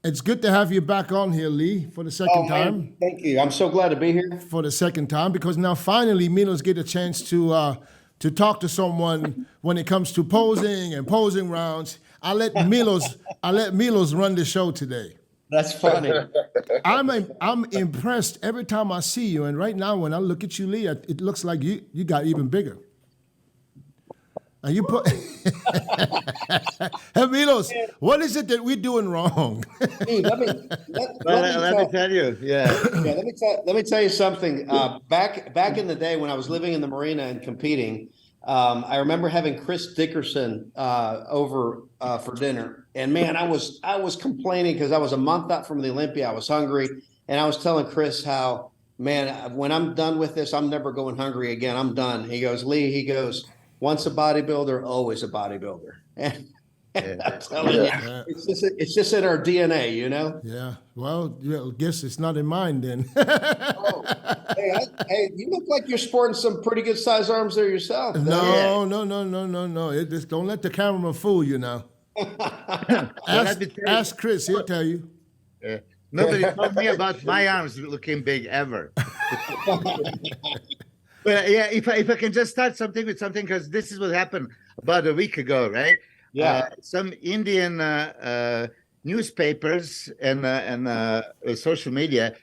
It's good to have you back on here, Lee, for the second time. Thank you. I'm so glad to be here. For the second time, because now finally Milos get a chance to talk to someone when it comes to posing and posing rounds. I let Milos run the show today. That's funny. I'm impressed every time I see you, and right now when I look at you, Lee, it looks like you got even bigger. And you put, hey Milos, what is it that we're doing wrong? Hey, let me tell you. Yeah. Let me tell you something. Back in the day when I was living in the marina and competing, I remember having Chris Dickerson over for dinner, and man, I was complaining because I was a month out from the Olympia. I was hungry, and I was telling Chris how, man, when I'm done with this, I'm never going hungry again. I'm done. He goes, Lee, he goes, once a bodybuilder, always a bodybuilder. And I'm telling you, it's just in our DNA, you know? Yeah. Well, I guess it's not in mine then. Hey, you look like you're sporting some pretty good size arms there yourself. No. Just don't let the cameraman fool you now. Ask Chris, he'll tell you. Nobody told me about my arms looking big ever. But yeah, if I can just start something with something, because this is what happened about a week ago, right? Yeah. Some Indian newspapers and social media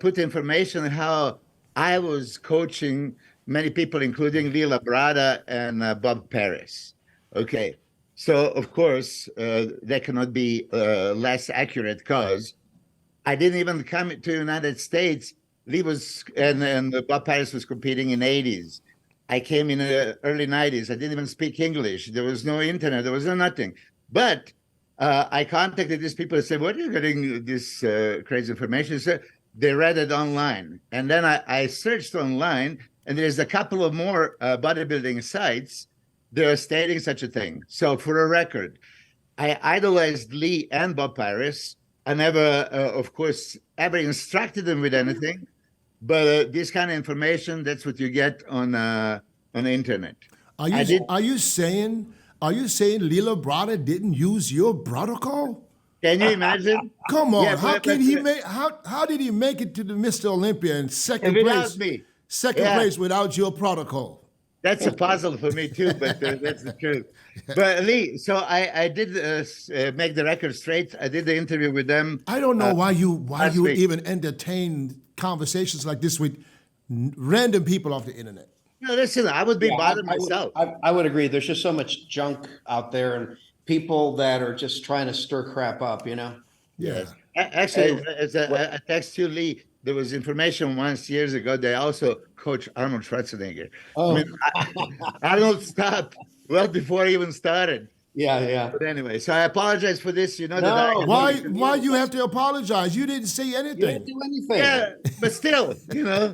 put information on how I was coaching many people, including Lee Labrada and Bob Paris. Okay, so of course that cannot be less accurate because I didn't even come to the United States. Lee was and Bob Paris was competing in the 80s. I came in the early 90s. I didn't even speak English. There was no internet. There was no nothing. But I contacted these people and said, "What are you getting this crazy information?" So they read it online. And then I searched online, and there's a couple of more bodybuilding sites that are stating such a thing. So for a record, I idolized Lee and Bob Paris. I never, of course, ever instructed them with anything. But this kind of information, that's what you get on the internet. Are you saying Lee Labrada didn't use your protocol? Can you imagine? Come on, yeah, how did he make it to the Mr. Olympia in second place? Me. Second place without your protocol. That's a puzzle for me too, but that's the truth. But Lee, so I did make the record straight. I did the interview with them. I don't know why you even entertain conversations like this with random people off the internet. No, listen, I would be bothered myself. I would agree. There's just so much junk out there and people that are just trying to stir crap up, you know? Yeah. Actually, as I text you, Lee, there was information once years ago. They also coach Arnold Schwarzenegger. Oh. I mean, Arnold stopped well before he even started. Yeah. But anyway, so I apologize for this. You know, why you have to apologize? You didn't say anything. You didn't do anything. Yeah, but still, you know,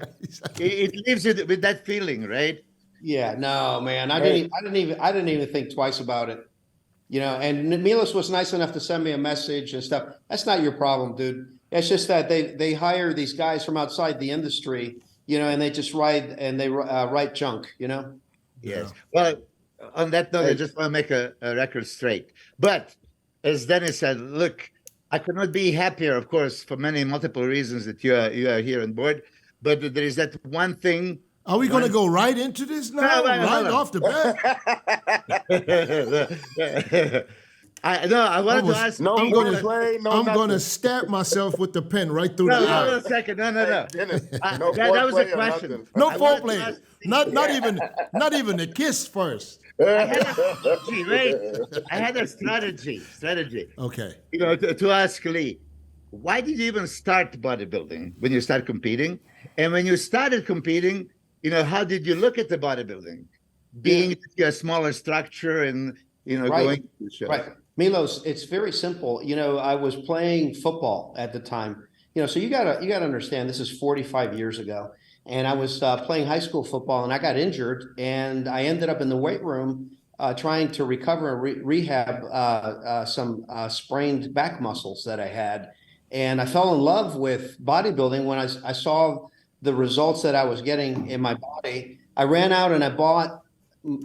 it leaves you with that feeling, right? Yeah, no, man. I didn't even think twice about it. You know, and Milos was nice enough to send me a message and stuff. That's not your problem, dude. It's just that they hire these guys from outside the industry, you know, and they just write junk, you know? Yes. Well, on that note, I just want to make a record straight. But as Dennis said, look, I could not be happier, of course, for multiple reasons that you are here on board. But there is that one thing. Are we going to go right into this now? Right off the bat? I wanted to ask. I'm going to stab myself with the pen right through the eye. No, a second. No. That was a question. No foreplay. Not even a kiss first. I had a strategy. Okay. You know, to ask Lee, why did you even start bodybuilding when you started competing? And when you started competing, you know, how did you look at the bodybuilding? Being a smaller structure and, you know, going to the show. Right. Milos, it's very simple. You know, I was playing football at the time. You know, so you gotta understand this is 45 years ago. And I was playing high school football and I got injured and I ended up in the weight room trying to recover and rehab some sprained back muscles that I had. And I fell in love with bodybuilding when I saw the results that I was getting in my body. I ran out and I bought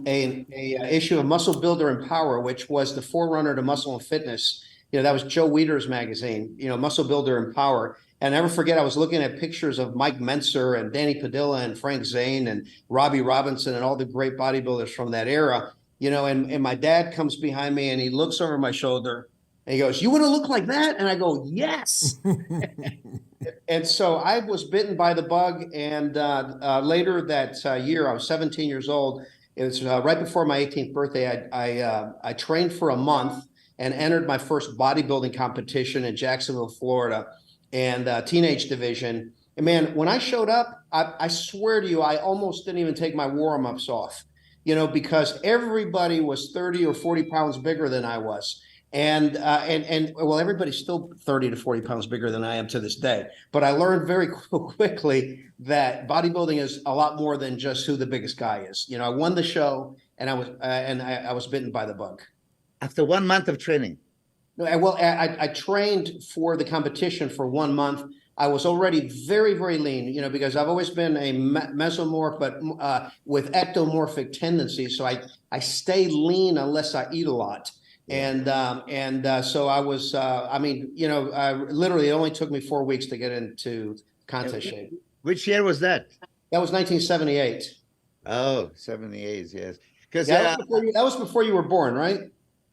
a issue of Muscle Builder and Power, which was the forerunner to Muscle and Fitness. that was Joe Weider's magazine, Muscle Builder and Power. And I never forget, I was looking at pictures of Mike Mentzer and Danny Padilla and Frank Zane and Robbie Robinson and all the great bodybuilders from that era, and my dad comes behind me and he looks over my shoulder and he goes, "You want to look like that?" And I go, "Yes." And so I was bitten by the bug. And later that year, I was 17 years old. It was right before my 18th birthday. I trained for a month and entered my first bodybuilding competition in Jacksonville, Florida, and teenage division. And man, when I showed up, I swear to you, I almost didn't even take my warm-ups off, because everybody was 30 or 40 pounds bigger than I was. And well, everybody's still 30 to 40 pounds bigger than I am to this day. But I learned very quickly that bodybuilding is a lot more than just who the biggest guy is. I won the show, and I was bitten by the bug. After 1 month of training. Well, I trained for the competition for 1 month. I was already very, very lean, because I've always been a mesomorph, but with ectomorphic tendencies. So I stay lean unless I eat a lot. And so I was, literally it only took me 4 weeks to get into contest shape. Which year was that? That was 1978. Oh, 78, yes. Because that was before you were born, right?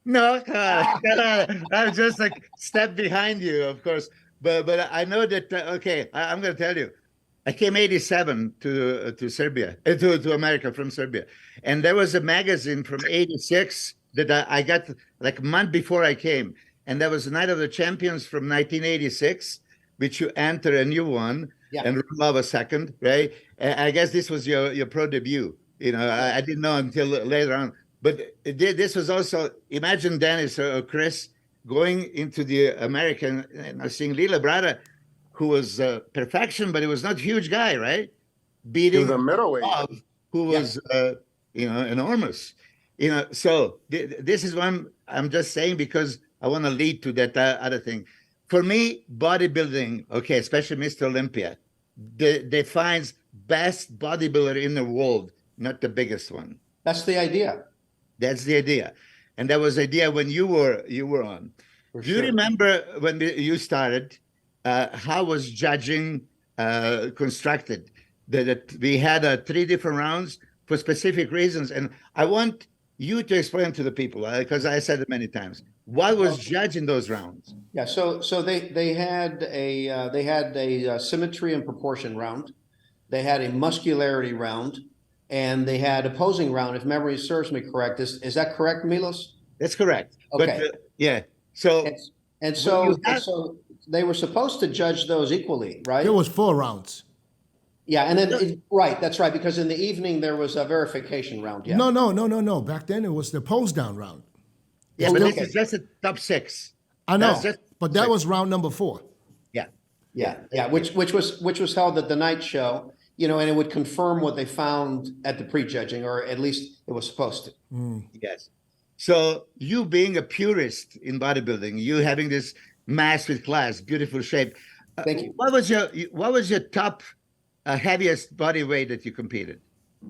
No, I was just like step behind you, of course. But I know that, okay, I'm going to tell you. I came 87 to Serbia, to America from Serbia. And there was a magazine from 86 that I got like a month before I came. And that was the Night of the Champions from 1986, which you enter a new one, and love a second, right? And I guess this was your pro debut. I didn't know until later on. But this was also, imagine Dennis or Chris going into the American and seeing Lee Labrada, who was perfection, but he was not a huge guy, right? Beating the middleweight, who was enormous. So this is one I'm just saying because I want to lead to that other thing. For me, bodybuilding, okay, especially Mr. Olympia, defines best bodybuilder in the world, not the biggest one. That's the idea. That's the idea. And that was the idea when you were on. Do you remember when you started, how was judging constructed? That we had 3 different rounds for specific reasons. And I want you to explain to the people, because I said it many times, what was judging those rounds? Yeah, so they had a symmetry and proportion round. They had a muscularity round, and they had opposing round, if memory serves me correct. Is that correct, Milos? That's correct. Okay. But, so so they were supposed to judge those equally, right? There was 4 rounds. Yeah, and then right, that's right, because in the evening there was a verification round. Yeah. No. Back then it was the pose down round. Yeah, but this is just a top 6. I know, but that was round number 4. Yeah, which was held at the night show, and it would confirm what they found at the prejudging, or at least it was supposed to. Yes. So you being a purist in bodybuilding, you having this mass with class, beautiful shape. Thank you. What was your top heaviest body weight that you competed?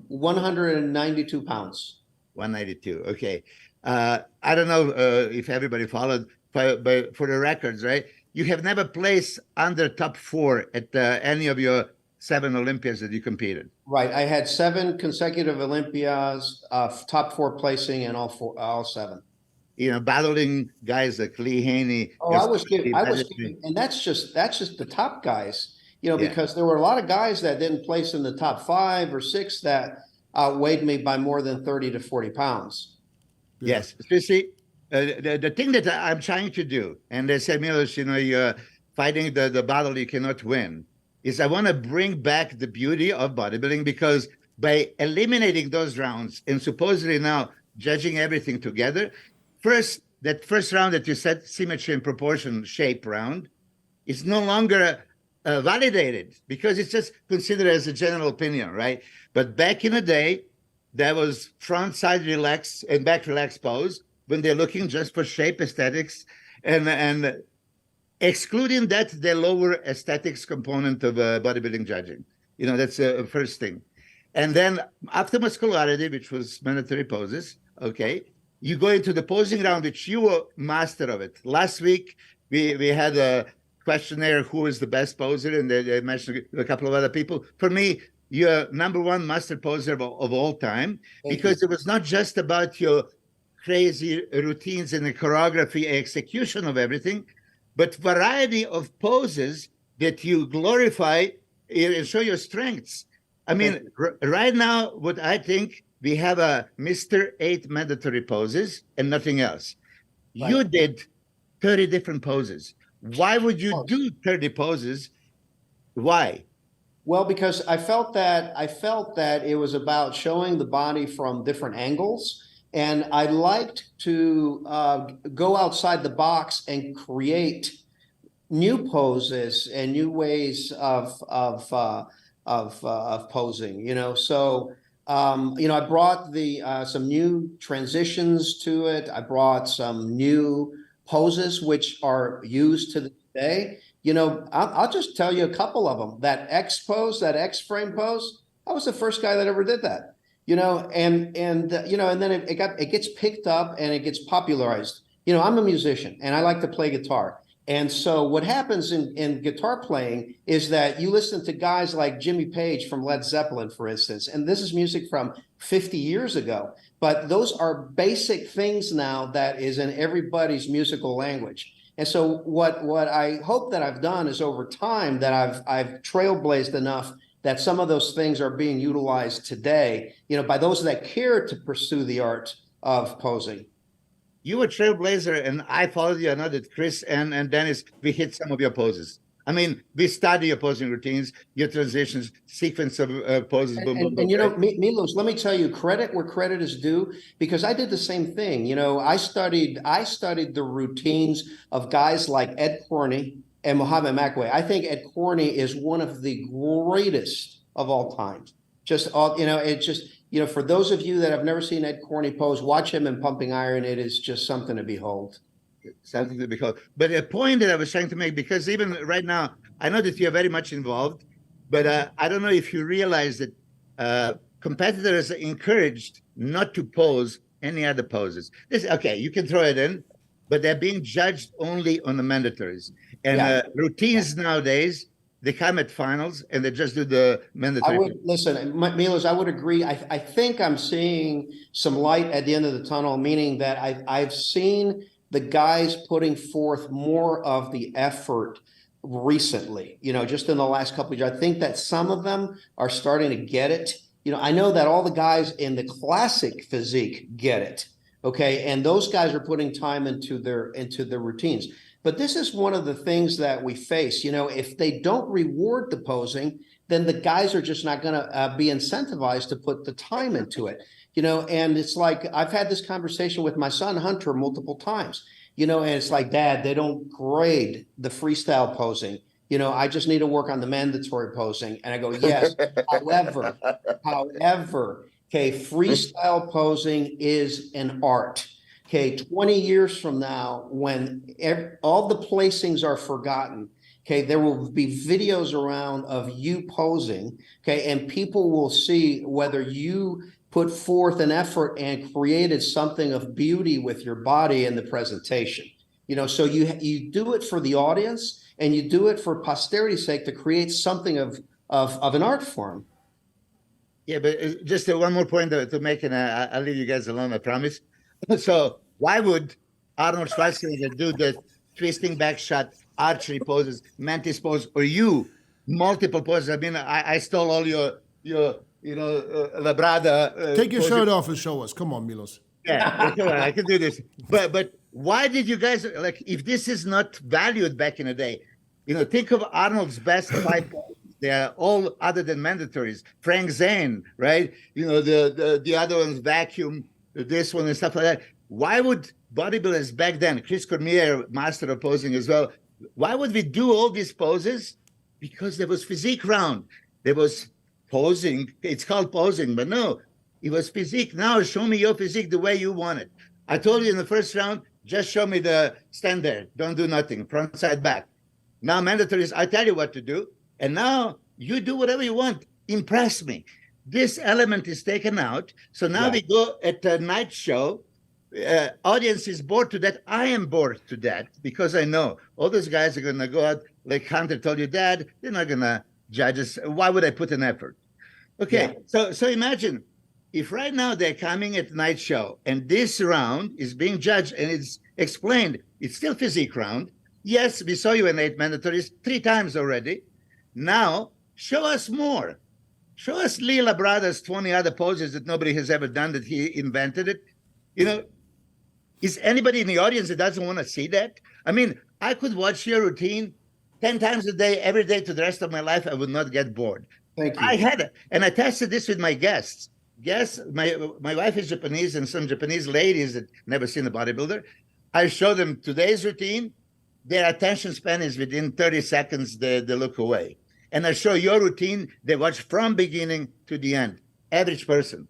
192 pounds. 192. Okay. I don't know if everybody followed, but for the records, right? You have never placed under top 4 at any of your 7 Olympias that you competed. Right. I had 7 consecutive Olympias, top 4 placing in all 7. Battling guys like Lee Haney. Oh, I was giving, and that's just the top guys, because there were a lot of guys that didn't place in the top 5 or 6 that outweighed me by more than 30 to 40 pounds. Yes. You see, the thing that I'm trying to do, and they say, Milos, you're fighting the battle you cannot win, is I want to bring back the beauty of bodybuilding, because by eliminating those rounds and supposedly now judging everything together, that first round that you said, symmetry and proportion shape round, is no longer validated, because it's just considered as a general opinion, right? But back in the day, that was front side relaxed and back relaxed pose when they're looking just for shape aesthetics, and excluding that, the lower aesthetics component of bodybuilding judging. That's the first thing. And then after muscularity, which was mandatory poses, okay, you go into the posing round, which you were master of it. Last week, we had a questionnaire, who is the best poser, and they mentioned a couple of other people. For me, you're number one master poser of all time, because it was not just about your crazy routines and the choreography execution of everything, but variety of poses that you glorify and show your strengths. I mean, right now, what I think, we have a Mr. 8 mandatory poses and nothing else. Right. You did 30 different poses. Why would you do 30 poses? Why? Well, because I felt that it was about showing the body from different angles, and I liked to go outside the box and create new poses and new ways of posing. You know, so you know, I brought some new transitions to it. I brought some new poses which are used to this day. You know, I'll just tell you a couple of them. That X pose, that X frame pose, I was the first guy that ever did that. You know, and you know, and then it gets picked up and it gets popularized. You know, I'm a musician and I like to play guitar. And so what happens in guitar playing is that you listen to guys like Jimmy Page from Led Zeppelin, for instance, and this is music from 50 years ago. But those are basic things now that is in everybody's musical language. And so what I hope that I've done is, over time, that I've trailblazed enough that some of those things are being utilized today, you know, by those that care to pursue the art of posing. You were trailblazer, and I followed you. I know that Chris and Dennis, we hit some of your poses. I mean, we study your posing routines, your transitions, sequence of poses. And you know, Milos, let me tell you, credit where credit is due, because I did the same thing. You know, I studied the routines of guys like Ed Corney and Mohamed Makwe. I think Ed Corney is one of the greatest of all time. Just all, you know, it just, you know, for those of you that have never seen Ed Corney pose, watch him in Pumping Iron. It is just something to behold. Something to behold. But a point that I was trying to make, because even right now, I know that you're very much involved, but I don't know if you realize that competitors are encouraged not to pose any other poses. Okay, you can throw it in, but they're being judged only on the mandatories. And routines nowadays, they come at finals and they just do the mandatory. Listen, Milos, I would agree. I think I'm seeing some light at the end of the tunnel, meaning that I've seen the guys putting forth more of the effort recently, you know, just in the last couple of years. I think that some of them are starting to get it. You know, I know that all the guys in the classic physique get it. Okay. And those guys are putting time into their routines. But this is one of the things that we face. You know, if they don't reward the posing, then the guys are just not going to be incentivized to put the time into it. You know, and it's like, I've had this conversation with my son Hunter multiple times, you know, and it's like, Dad, they don't grade the freestyle posing. You know, I just need to work on the mandatory posing. And I go, yes, however, okay, freestyle posing is an art. Okay, 20 years from now, when all the placings are forgotten, okay, there will be videos around of you posing, okay, and people will see whether you put forth an effort and created something of beauty with your body and the presentation. You know, so you do it for the audience and you do it for posterity's sake to create something of an art form. Yeah, but just one more point to make, and I'll leave you guys alone, I promise. So why would Arnold Schwarzenegger do the twisting back shot, archery poses, mantis pose, or you multiple poses? I mean, I stole all your you know, Labrada. Take your shirt off and show us. Come on, Milos. Yeah, I can do this. But why did you guys, like, if this is not valued back in the day, you know, think of Arnold's best 5 poses. They are all other than mandatories. Frank Zane, right? You know, the other ones, vacuum, this one and stuff like that. Why would bodybuilders back then, Chris Cormier, master of posing as well, why would we do all these poses? Because there was physique round. There was posing. It's called posing, but no, it was physique. Now show me your physique the way you want it. I told you in the first round, just show me the stand there. Don't do nothing. Front, side, back. Now mandatories, I tell you what to do. And now you do whatever you want. Impress me. This element is taken out. So now we go at a night show audience is bored to that. I am bored to that because I know all those guys are going to go out, like Hunter told you, Dad, they're not going to judge us. Why would I put an effort? Okay, so imagine if right now they're coming at night show and this round is being judged and it's explained, it's still physique round. Yes, we saw you in 8 mandatories 3 times already. Now, show us more. Show us Lee Labrada'S 20 other poses that nobody has ever done, that he invented it. You know, is anybody in the audience that doesn't want to see that? I mean, I could watch your routine 10 times a day, every day to the rest of my life. I would not get bored. Thank you. I had it, and I tested this with my guests. My wife is Japanese, and some Japanese ladies that never seen a bodybuilder. I show them today's routine. Their attention span is within 30 seconds. They look away. And I show your routine. They watch from beginning to the end. Average person.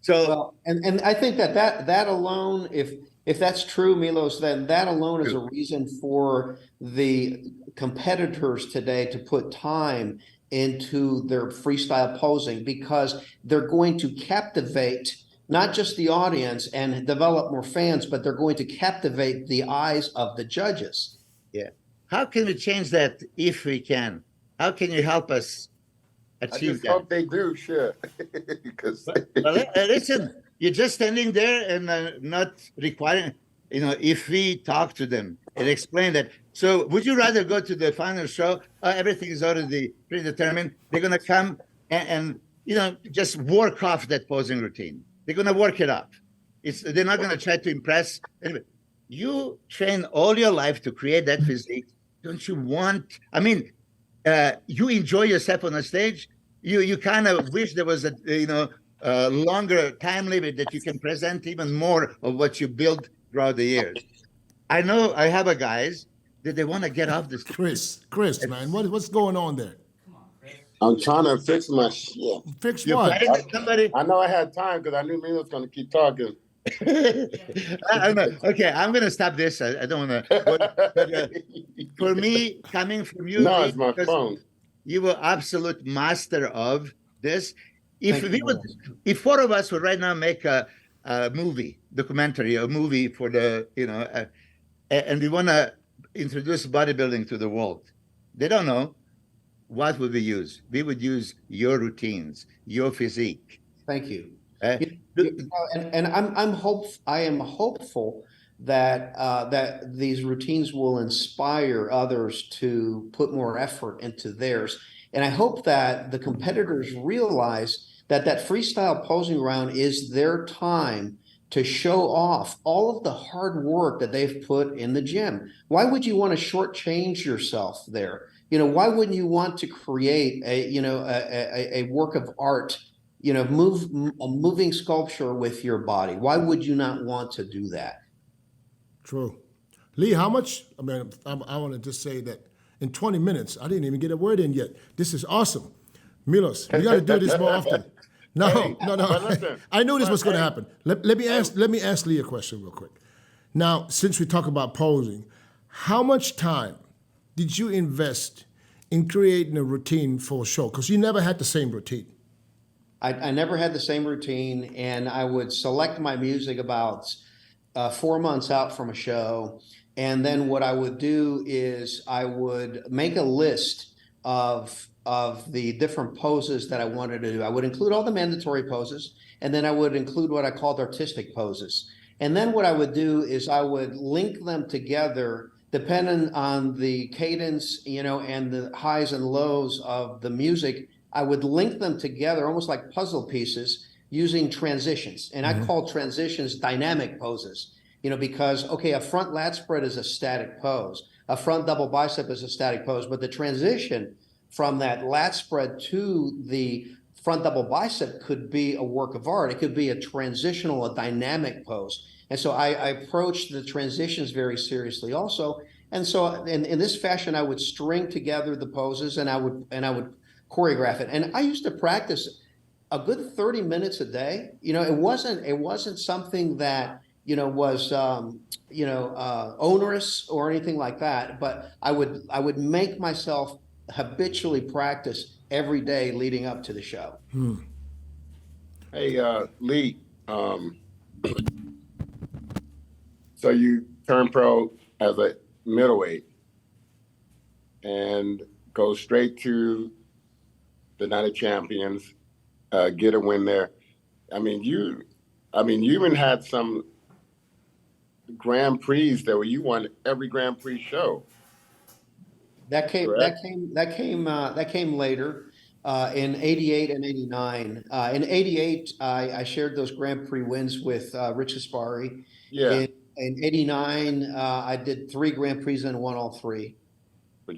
So, well, and I think that alone, if that's true, Milos, then that alone is a reason for the competitors today to put time into their freestyle posing, because they're going to captivate not just the audience and develop more fans, but they're going to captivate the eyes of the judges. Yeah. How can we change that if we can? How can you help us achieve I just that? hope they do, sure. Because Well, listen, you're just standing there and not requiring, if we talk to them and explain that. So would you rather go to the final show? Everything is already predetermined. They're going to come and just work off that posing routine. They're going to work it up. They're not going to try to impress. Anyway, you train all your life to create that physique. Don't you want, you enjoy yourself on the stage. You kind of wish there was a longer time limit that you can present even more of what you built throughout the years. I know I have guys that they want to get off this. Chris, man, what's going on there? I'm trying to fix my shit. Fix You're what? fighting with somebody. I know I had time because I knew Mila was going to keep talking. Okay, I'm going to stop this. I don't want to. For me, coming from you, No, it's my phone. You were absolute master of this. If 4 of us would right now make a documentary, a movie for the, and we want to introduce bodybuilding to the world, they don't know, what would we use? We would use your routines, your physique. Thank you. And I am hopeful that that these routines will inspire others to put more effort into theirs. And I hope that the competitors realize that freestyle posing round is their time to show off all of the hard work that they've put in the gym. Why would you want to shortchange yourself there? Why wouldn't you want to create a work of art, a moving sculpture with your body? Why would you not want to do that? True. Lee, how much? I want to just say that in 20 minutes, I didn't even get a word in yet. This is awesome. Milos, we got to do this more often. No. I knew this was going to happen. Let me ask Lee a question real quick. Now, since we talk about posing, how much time did you invest in creating a routine for a show? Because you never had the same routine. I never had the same routine, and I would select my music about 4 months out from a show. And then what I would do is I would make a list of the different poses that I wanted to do. I would include all the mandatory poses, and then I would include what I called artistic poses. And then what I would do is I would link them together depending on the cadence, and the highs and lows of the music. I would link them together almost like puzzle pieces using transitions. And I call transitions dynamic poses, because, okay, a front lat spread is a static pose. A front double bicep is a static pose, but the transition from that lat spread to the front double bicep could be a work of art. It could be a dynamic pose. And so I approached the transitions very seriously also. And so in this fashion, I would string together the poses and I would choreograph it. And I used to practice a good 30 minutes a day. It wasn't something that, was, onerous or anything like that. But I would make myself habitually practice every day leading up to the show. Hey, Lee, So you turn pro as a middleweight and go straight to the Night of Champions, get a win there. You even had some Grand Prix that where you won every Grand Prix show. That came Correct. that came later in 88 and 89. In 88, I shared those Grand Prix wins with Rich Aspari. Yeah. In 89, I did 3 Grand Prix and won all 3. But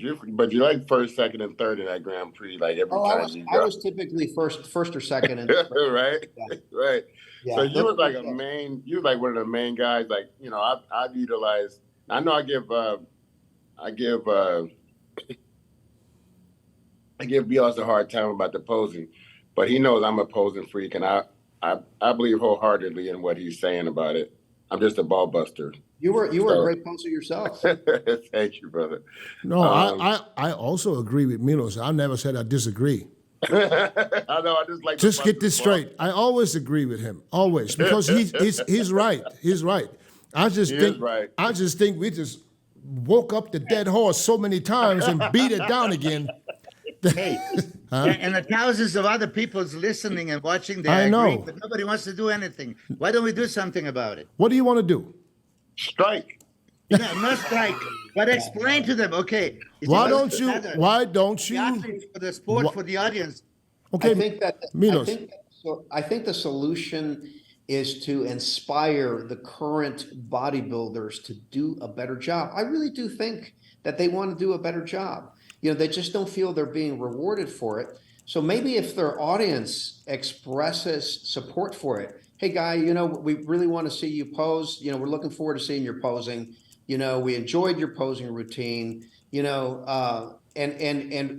you like first, second, and third in that Grand Prix, like every time you I go. was typically first or second. Right, Yeah. right. Yeah. So you was like you was like one of the main guys. Like, I've utilized. I know I give Milos a hard time about the posing, but he knows I'm a posing freak, and I believe wholeheartedly in what he's saying about it. I'm just a ball buster. You were a great poser yourself. Thank you, brother. No, I also agree with Milos. I never said I disagree. I know. I just like to Just bust get this his ball. straight. I always agree with him, always, because he's right. He's right. I just He think is right. I just think we just woke up the dead horse so many times and beat it down again. Hey, and the thousands of other people's listening and watching. They I know. agree, but nobody wants to do anything. Why don't we do something about it? What do you want to do? Strike. Yeah, not strike, but explain to them. Okay, it's Why about don't you? another- Why don't the you? athletes, for the sport, Wha- for the audience? Okay, Milos. I think the solution is to inspire the current bodybuilders to do a better job. I really do think that they want to do a better job. They just don't feel they're being rewarded for it. So maybe if their audience expresses support for it, hey guy, we really want to see you pose. We're looking forward to seeing your posing. We enjoyed your posing routine. And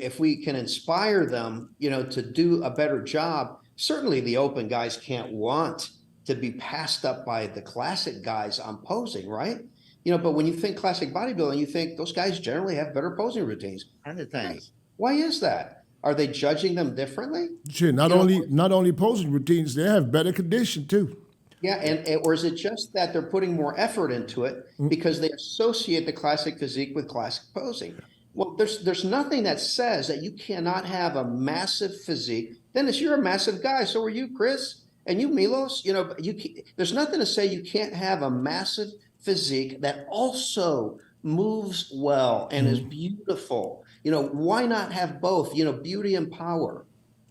if we can inspire them, to do a better job, certainly the open guys can't want to be passed up by the classic guys on posing, right? But when you think classic bodybuilding, you think those guys generally have better posing routines. 100 times. Why is that? Are they judging them differently? Sure, not only posing routines, they have better condition too. Yeah, or is it just that they're putting more effort into it because they associate the classic physique with classic posing? Well, there's nothing that says that you cannot have a massive physique. Dennis, you're a massive guy. So are you, Chris, and you, Milos. There's nothing to say you can't have a massive physique that also moves well and is beautiful. Why not have both? Beauty and power.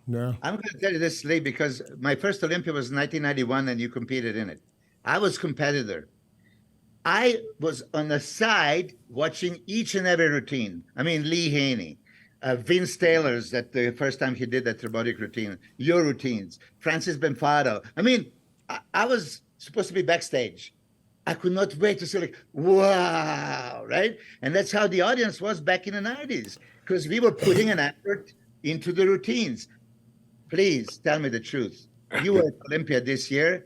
Yeah. I'm going to tell you this, Lee, because my first Olympia was 1991 and you competed in it. I was competitor. I was on the side watching each and every routine. Lee Haney, Vince Taylor's, that the first time he did that robotic routine, your routines, Francis Benfado. I was supposed to be backstage. I could not wait to see wow, right? And that's how the audience was back in the 90s, because we were putting an effort into the routines. Please tell me the truth. You were at Olympia this year.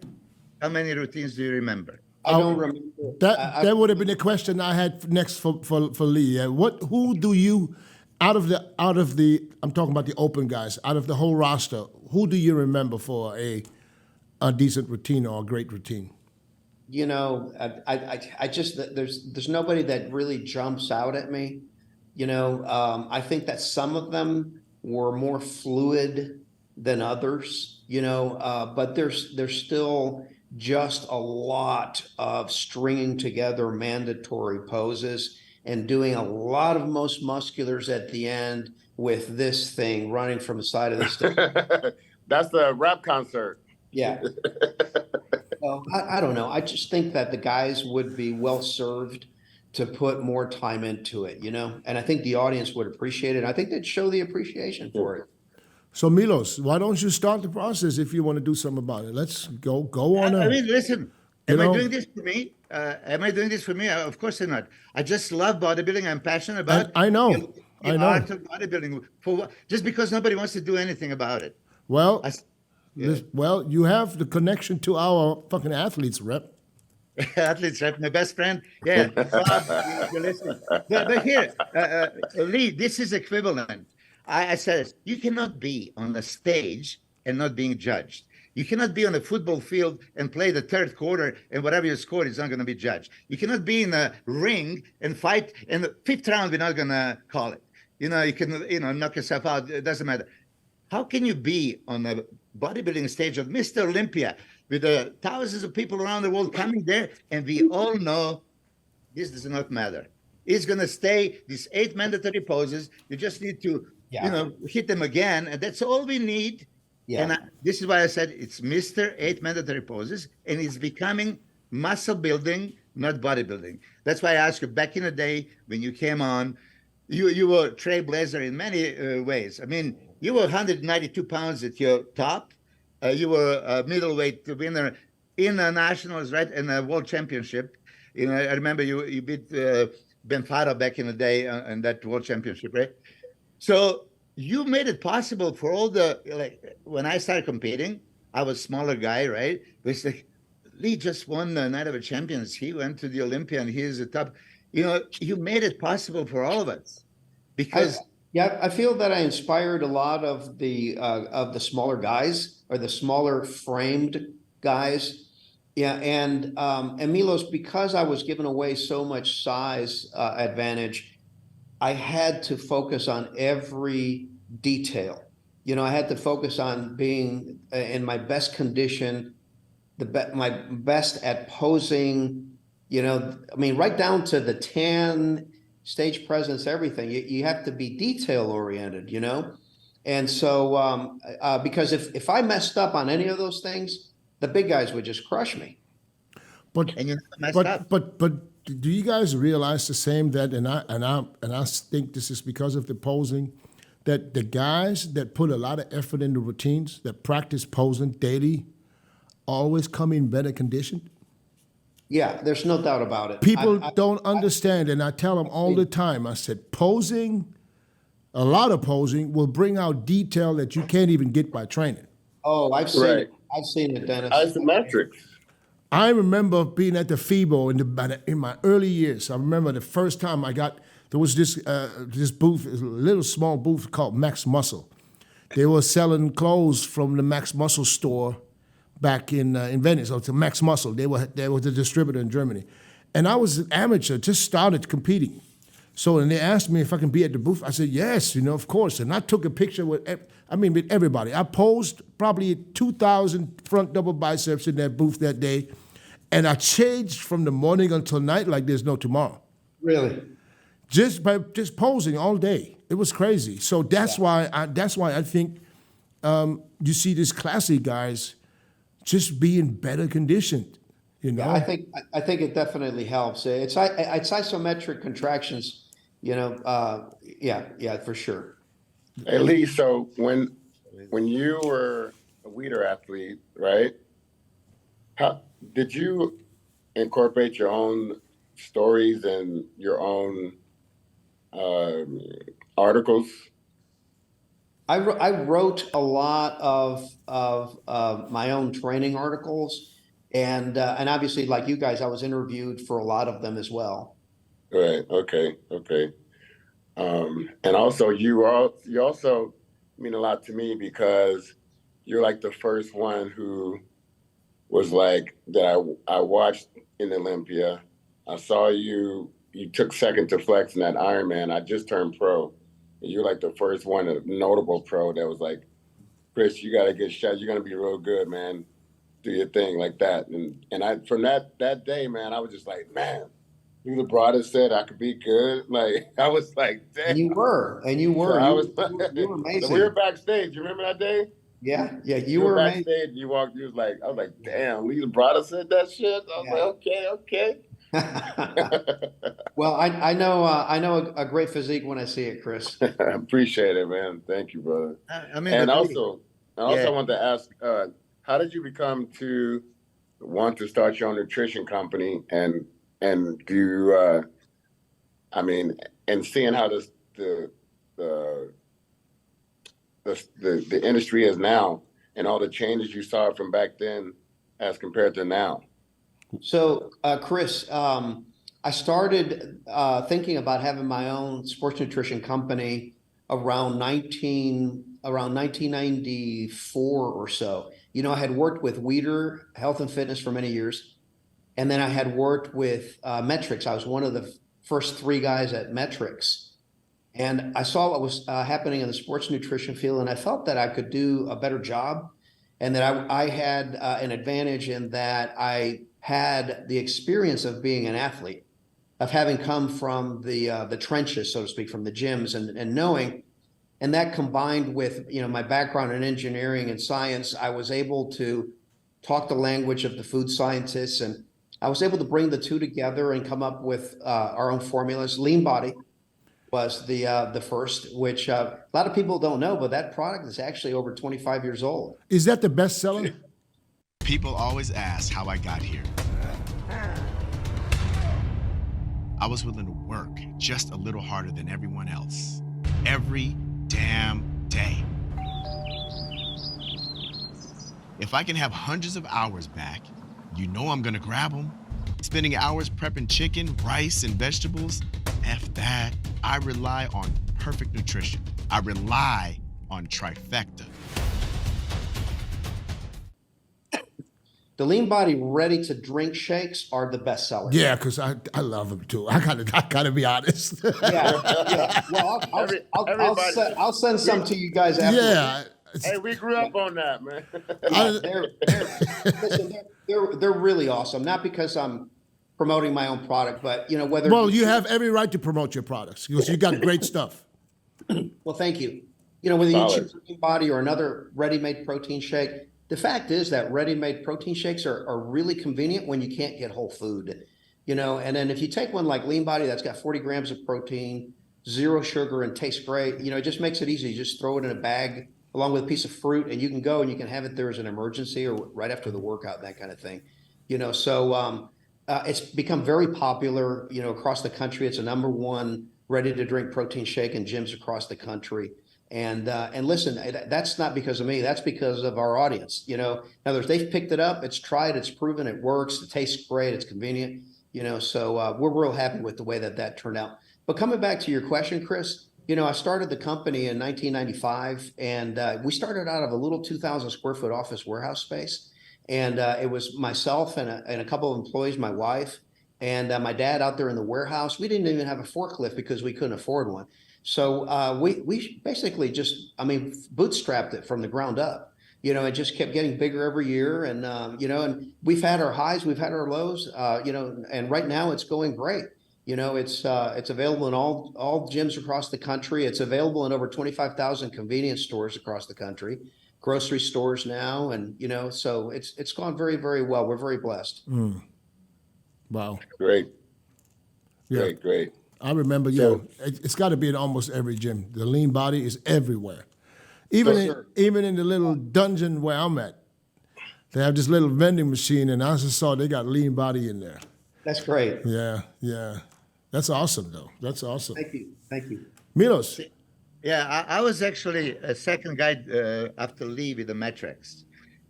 How many routines do you remember? I don't remember. That would have been the question I had next for Lee. Who do you, out of the I'm talking about the open guys, out of the whole roster, who do you remember for a decent routine or a great routine? I just there's nobody that really jumps out at me. I think that some of them were more fluid than others. But there's still just a lot of stringing together mandatory poses and doing a lot of most musculars at the end with this thing running from the side of the stage. That's the rap concert. Yeah. Well, I don't know. I just think that the guys would be well served to put more time into it, and I think the audience would appreciate it. I think they'd show the appreciation for it. So Milos, why don't you start the process if you want to do something about it? Let's go on. Listen, am I doing this for me? Am I doing this for me? Of course I'm not. I just love bodybuilding. I'm passionate about I know. the art of bodybuilding. Just because nobody wants to do anything about it. Well, you have the connection to our fucking athletes rep. Athletes rep, my best friend. Yeah, Bob, you're listening. But here, Lee, this is equivalent. I said, you cannot be on the stage and not being judged. You cannot be on a football field and play the third quarter, and whatever you score is not going to be judged. You cannot be in a ring and fight, and the fifth round, we're not going to call it. You know, you can, you know, knock yourself out. It doesn't matter. How can you be on a bodybuilding stage of Mr. Olympia with thousands of people around the world coming there, and we all know this does not matter. It's going to stay these 8 mandatory poses. You just need to, you know, hit them again, and that's all we need. Yeah. And this is why I said it's Mr. 8 mandatory poses, and it's becoming muscle building, not bodybuilding. That's why I asked you back in the day when you came on, you were trailblazer in many ways. I mean, you were 192 pounds at your top. You were a middleweight winner in a nationals, right, and a world championship. You know, I remember you beat Ben Faro back in the day in that world championship, right? So you made it possible for all the, like, when I started competing, I was a smaller guy, right? It's like, Lee just won the Night of the Champions. He went to the Olympia and he's the top. You know, you made it possible for all of us because. I feel that I inspired a lot of the smaller guys or the smaller framed guys. Yeah, and MILOS, because I was giving away so much size advantage, I had to focus on every detail. You know, I had to focus on being in my best condition, my best at posing. You know, I mean, right down to the tan, stage presence, everything. You have to be detail oriented. You know, and so because if I messed up on any of those things, the big guys would just crush me. But do you guys realize the same that and I think this is because of the posing, that the guys that put a lot of effort into routines, that practice posing daily, always come in better condition? Yeah, there's no doubt about it. People don't understand, and I tell them all the time, I said, posing, a lot of posing will bring out detail that you can't even get by training. Oh, I've seen it. I've seen it, Dennis. Isometrics. I remember being at the FIBO in my early years. I remember the first time there was this booth, a little small booth called Max Muscle. They were selling clothes from the Max Muscle store back in Venice, or to Max Muscle. They were the distributor in Germany. And I was an amateur, just started competing. So when they asked me if I can be at the booth, I said, yes, you know, of course. And I took a picture with everybody. I posed probably 2,000 front double biceps in that booth that day. And I changed from the morning until night like there's no tomorrow. Really? Just posing all day. It was crazy. So that's why I think you see these classy guys just being better conditioned. You know? Yeah, I think it definitely helps. It's isometric contractions. You know, yeah, for sure. Hey Lee, so when you were a Weider athlete, right? How did you incorporate your own stories and your own articles? I wrote a lot of my own training articles, and obviously, like you guys, I was interviewed for a lot of them as well. Right. Okay. And also, you also mean a lot to me because you're like the first one who was like that I watched in Olympia. I saw you took second to Flex in that Ironman. I just turned pro. And you're like the first one, a notable pro that was like, Chris, you got a good shot. You're going to be real good, man. Do your thing like that. And I from that day, man, I was just like, man, Labrada'S said I could be good. Like, I was like, damn. And you were. So you were amazing. So we were backstage. You remember that day? Yeah, you were backstage. amazing. You walked. You was like, I was like, damn. Labrada'S said that shit. I was like, okay. Well, I know a great physique when I see it, Chris. I appreciate it, man. Thank you, brother. I also want to ask, how did you become to want to start your own nutrition company and do you, and seeing how the industry is now and all the changes you saw from back then as compared to now? So, Chris, I started thinking about having my own sports nutrition company around 19 around 1994 or so. You know, I had worked with Weider Health and Fitness for many years. And then I had worked with Metrics. I was one of the first 3 guys at Metrics. And I saw what was happening in the sports nutrition field, and I felt that I could do a better job, and that I had an advantage in that I had the experience of being an athlete, of having come from the trenches, so to speak, from the gyms, and knowing. And that combined with, you know, my background in engineering and science, I was able to talk the language of the food scientists, and I was able to bring the two together and come up with our own formulas. Lean Body was the first, which a lot of people don't know, but that product is actually over 25 years old. Is that the best seller? People always ask how I got here. I was willing to work just a little harder than everyone else. Every damn day. If I can have hundreds of hours back, you know I'm gonna grab them. Spending hours prepping chicken, rice, and vegetables, F that. I rely on perfect nutrition. I rely on trifecta. The Lean Body ready-to-drink shakes are the best sellers. Yeah, because I love them too. I gotta be honest. Yeah. Well, I'll send some to you guys after. Yeah. Hey, we grew up on that, man. They're really awesome. Not because I'm promoting my own product, but you know whether. Well, you have every right to promote your products because you got great stuff. Well, thank you. You know, whether you Solid. choose Lean Body or another ready-made protein shake, the fact is that ready-made protein shakes are really convenient when you can't get whole food. You know, and then if you take one like Lean Body that's got 40 grams of protein, 0 sugar, and tastes great, you know, it just makes it easy. You just throw it in a bag along with a piece of fruit, and you can go and you can have it there as an emergency or right after the workout, that kind of thing. You know, so it's become very popular, you know, across the country. It's a #1 ready-to-drink protein shake in gyms across the country. And listen, that's not because of me. That's because of our audience. You know, in other words, they've picked it up. It's tried. It's proven. It works. It tastes great. It's convenient. You know, so we're real happy with the way that turned out. But coming back to your question, Chris, you know, I started the company in 1995, and we started out of a little 2,000 square foot office warehouse space. And it was myself and a couple of employees, my wife, and my dad out there in the warehouse. We didn't even have a forklift because we couldn't afford one. So we basically just, I mean, bootstrapped it from the ground up. You know, it just kept getting bigger every year. And, you know, and we've had our highs, we've had our lows, you know, and right now it's going great. You know, it's available in all gyms across the country. It's available in over 25,000 convenience stores across the country, grocery stores now. And, you know, so it's gone very, very well. We're very blessed. Wow. Great. Yeah. Great. I remember, it's got to be in almost every gym. The Lean Body is everywhere. Even in the little dungeon where I'm at, they have this little vending machine, and I just saw they got Lean Body in there. That's great. Yeah. That's awesome, though. That's awesome. Thank you. Milos. Yeah, I was actually a second guy after Lee with the Metrics.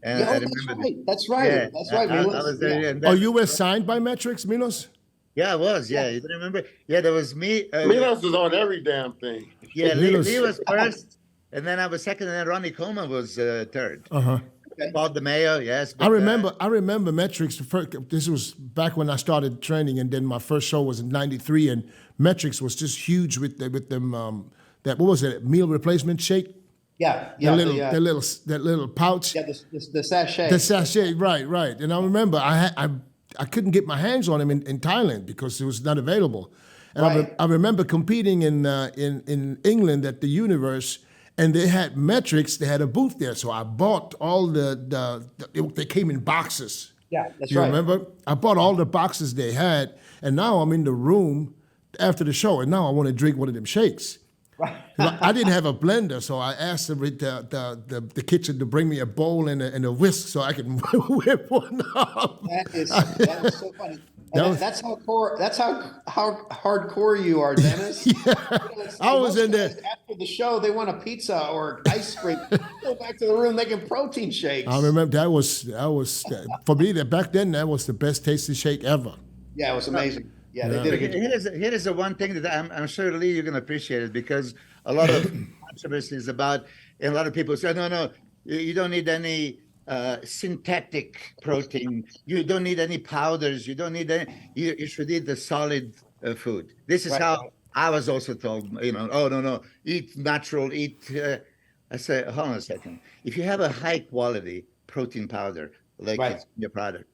And I remember That's right. Yeah, That's right. I was there. Yeah. And Oh, then- you were signed by Metrics, Milos? Yeah, I was. Yeah, you remember? Yeah, there was me. Milos is on every damn thing. Yeah, Milos. Lee was first, and then I was second, and then Ronnie Coleman was third. Uh-huh. Paul DeMayo, yes. I but, remember Metrics. This was back when I started training, and then my first show was in '93, and Metrics was just huge with them. That what was it? Meal replacement shake. Yeah. That little pouch. Yeah, the sachet. The sachet, right. And I remember I couldn't get my hands on him in Thailand because it was not available. And Right. I remember competing in England at the Universe, and they had Metrics. They had a booth there, so I bought all they came in boxes. Yeah, that's You right. remember? I bought all the boxes they had, and now I'm in the room after the show, and now I want to drink one of them shakes. Right. I didn't have a blender, so I asked the kitchen to bring me a bowl and a whisk so I can whip one up. That is so funny. And that's how hardcore you are, Dennis. I was in there. After the show, they want a pizza or ice cream. Go back to the room making protein shakes. I remember that was for me. Back then, that was the best tasty shake ever. Yeah, it was amazing. Yeah, they did a good job. here is the one thing that I'm sure, Lee, you're going to appreciate it because a lot of controversy is about And a lot of people say, no, you don't need any synthetic protein. You don't need any powders. You don't need any. You should eat the solid food. This is Right, how right. I was also told. Oh no, eat natural. Eat. I say, hold on a second. If you have a high quality protein powder, like Right. it's in your product,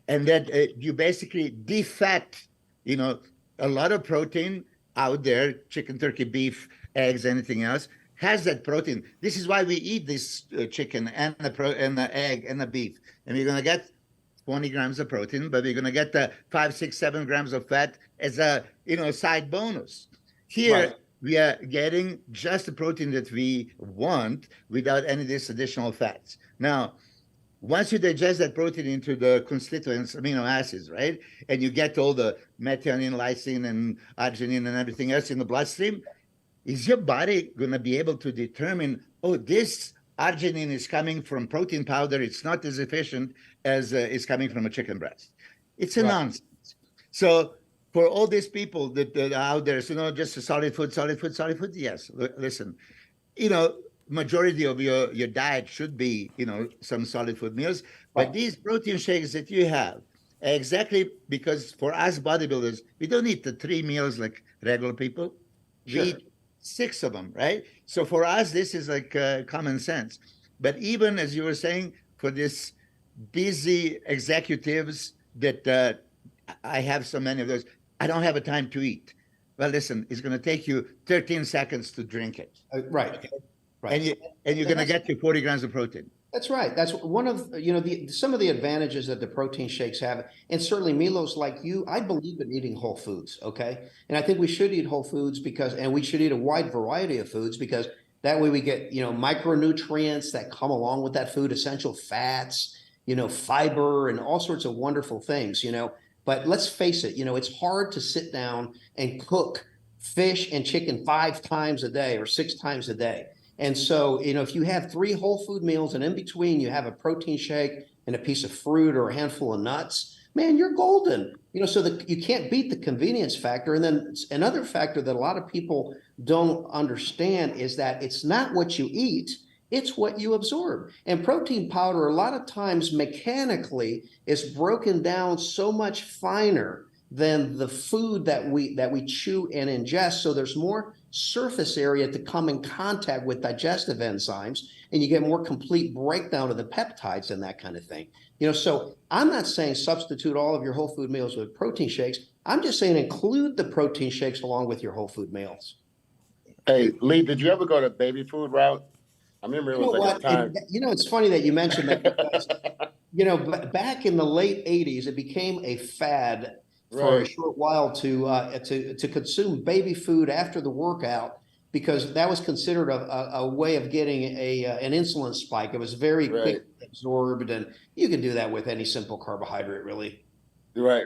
and that you basically defat, a lot of protein out there, chicken, turkey, beef, eggs, anything else, has that protein. This is why we eat this chicken and the egg and the beef. And we're going to get 20 grams of protein, but we're going to get the 5, 6, 7 grams of fat as a, side bonus. Here, Right. we are getting just the protein that we want without any of these additional fats. Now, once you digest that protein into the constituents, amino acids, right? And you get all the methionine, lysine, and arginine and everything else in the bloodstream, is your body going to be able to determine, oh, this arginine is coming from protein powder. It's not as efficient as it's coming from a chicken breast. It's a Right. nonsense. So for all these people that are out there, just a solid food, yes, listen, majority of your diet should be, some solid food meals. But Right. these protein shakes that you have, exactly because for us bodybuilders, we don't eat the 3 meals like regular people. Sure. We eat 6 of them, right? So for us, this is like common sense. But even as you were saying, for this busy executives that I have so many of those, I don't have a time to eat. Well, listen, it's going to take you 13 seconds to drink it. Right. Right. And you're going to get to 40 grams of protein. That's right. That's one of some of the advantages that the protein shakes have, and certainly Milos, like you, I believe in eating whole foods. Okay, and I think we should eat whole foods and we should eat a wide variety of foods because that way we get micronutrients that come along with that food, essential fats, fiber, and all sorts of wonderful things. But let's face it, it's hard to sit down and cook fish and chicken 5 times a day or 6 times a day. And so, if you have 3 whole food meals and in between you have a protein shake and a piece of fruit or a handful of nuts, man, you're golden. So that you can't beat the convenience factor. And then another factor that a lot of people don't understand is that it's not what you eat, it's what you absorb. And protein powder, a lot of times mechanically, is broken down so much finer than the food that we chew and ingest. So there's more surface area to come in contact with digestive enzymes, and you get more complete breakdown of the peptides and that kind of thing. So I'm not saying substitute all of your whole food meals with protein shakes. I'm just saying include the protein shakes along with your whole food meals. Hey, Lee, did you ever go to baby food route? I remember it was like a time. It's funny that you mentioned that because, back in the late 80s, it became a fad for a short while to consume baby food after the workout because that was considered a way of getting an insulin spike. It was very quickly absorbed, and you can do that with any simple carbohydrate, really. Right.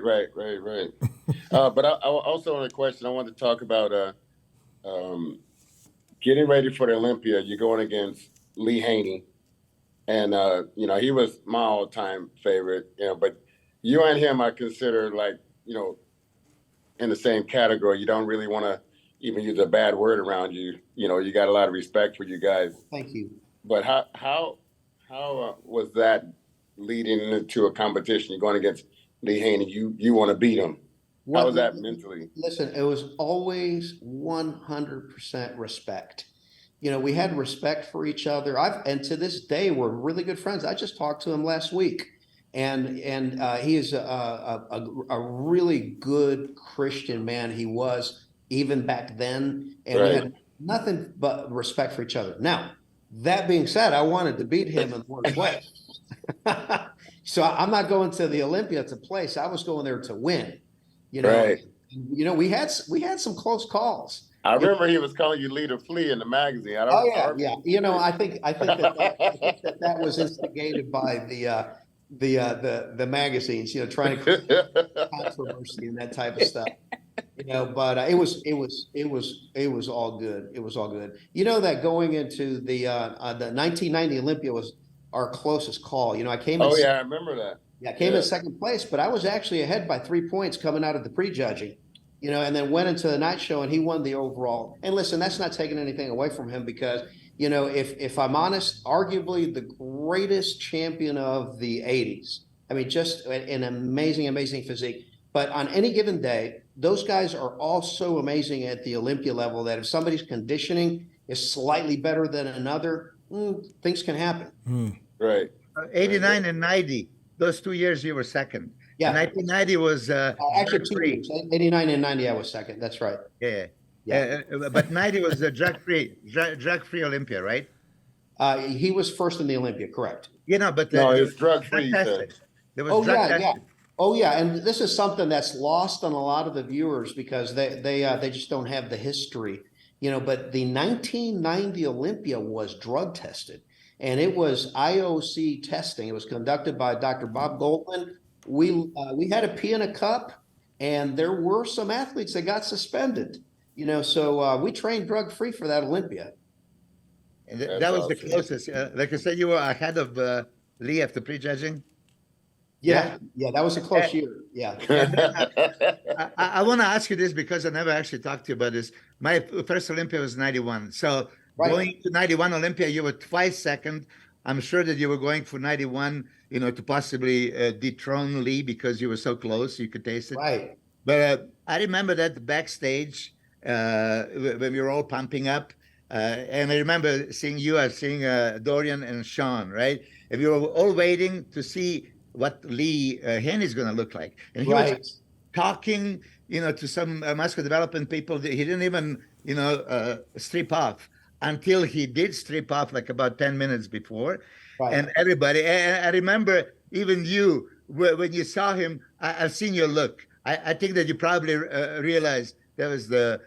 But I also on a question I wanted to talk about getting ready for the Olympia. You're going against Lee Haney, and he was my all-time favorite. But you and him I consider like in the same category. You don't really want to even use a bad word around you. You got a lot of respect for you guys. Thank you. But how was that leading into a competition? You're going against Lee Haney. You want to beat him. How was that mentally? Listen, it was always 100% respect. We had respect for each other. And to this day, we're really good friends. I just talked to him last week. And he is a really good Christian man. He was even back then, and we had nothing but respect for each other. Now, that being said, I wanted to beat him in one way. So I'm not going to the Olympia to place. I was going there to win. We had some close calls. I remember he was calling you Leader Flea in the magazine. Yeah. I think that was instigated by the magazines, trying to create controversy and that type of stuff, but it was all good. It was all good. That going into the 1990 Olympia was our closest call. I came in. I remember that. Yeah, I came in second place, but I was actually ahead by 3 points coming out of the prejudging, and then went into the night show and he won the overall. And listen, that's not taking anything away from him because you know, if I'm honest, arguably the greatest champion of the 80s. I mean, just an amazing, amazing physique. But on any given day, those guys are all so amazing at the Olympia level that if somebody's conditioning is slightly better than another, things can happen. Right. 89 and 90, those 2 years you were second. Yeah. 1990 was Actually, 2 drug-free. years. 89 and 90, I was second. That's right. Yeah. Yeah. But 90 was the drug-free Olympia, right? He was first in the Olympia, correct? You know, but No, there it's drug-free, was sir. testing. There was Oh drug yeah, testing. yeah. Oh yeah, and this is something that's lost on a lot of the viewers because they just don't have the history, you know. But the 1990 Olympia was drug tested, and it was IOC testing. It was conducted by Dr. Bob Goldman. We had a pee in a cup, and there were some athletes that got suspended, you know. So we trained drug free for that Olympia. And That's that was the awesome. closest. Like I said, you were ahead of Lee after prejudging. Yeah, yeah, that was a close year. Yeah. I want to ask you this because I never actually talked to you about this. My first Olympia was 91. So Right. going to 91 Olympia, you were twice second. I'm sure that you were going for 91, you know, to possibly dethrone Lee because you were so close, you could taste it. Right. But I remember that backstage when we were all pumping up. And I remember seeing you, seeing Dorian and Shaun, right? And we were all waiting to see what Lee Haney's going to look like. And he Right. was talking, you know, to some muscle development people. He didn't even, you know, strip off until he did strip off like about 10 minutes before. Right. And everybody, I remember even you, when you saw him, I've seen your look. I think that you probably realized that was the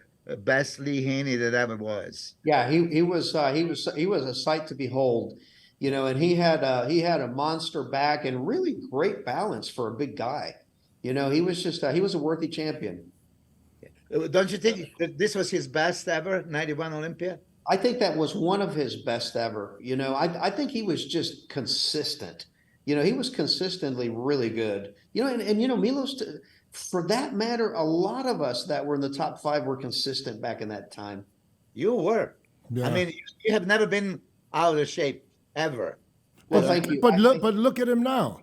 best Lee Haney that ever was. Yeah, he was a sight to behold, you know, and he had a monster back and really great balance for a big guy. You know, he was just he was a worthy champion. Don't you think that this was his best ever 91 Olympia? I think that was one of his best ever. You know, I think he was just consistent. You know, he was consistently really good. You know, and you know, Milos, for that matter, a lot of us that were in the top 5 were consistent back in that time. You were. Yeah. I mean, you have never been out of shape ever. Well, thank you. But I look, think- but look at him now.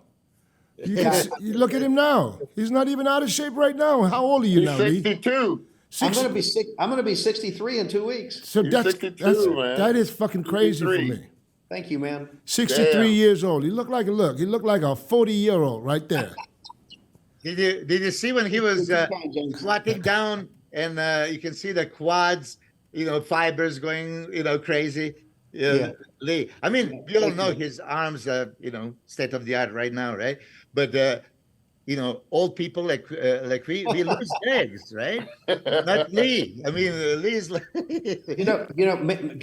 You look at him now. He's not even out of shape right now. How old are you He's now, Lee? 62. I'm gonna be 63 in 2 weeks. So He's that's 62, man. that is fucking crazy for 63. me. Thank you, man. 63 Damn. years old. He looked like a 40-year-old right there. Did you see when he was Good time, James. squatting down and you can see the quads, you know, fibers going, you know, crazy? Yeah. Lee. I mean, we all Thank know you. his arms are, you know, state of the art right now, right? But you know, old people like we lose legs, right? Not Lee. I mean, Lee's like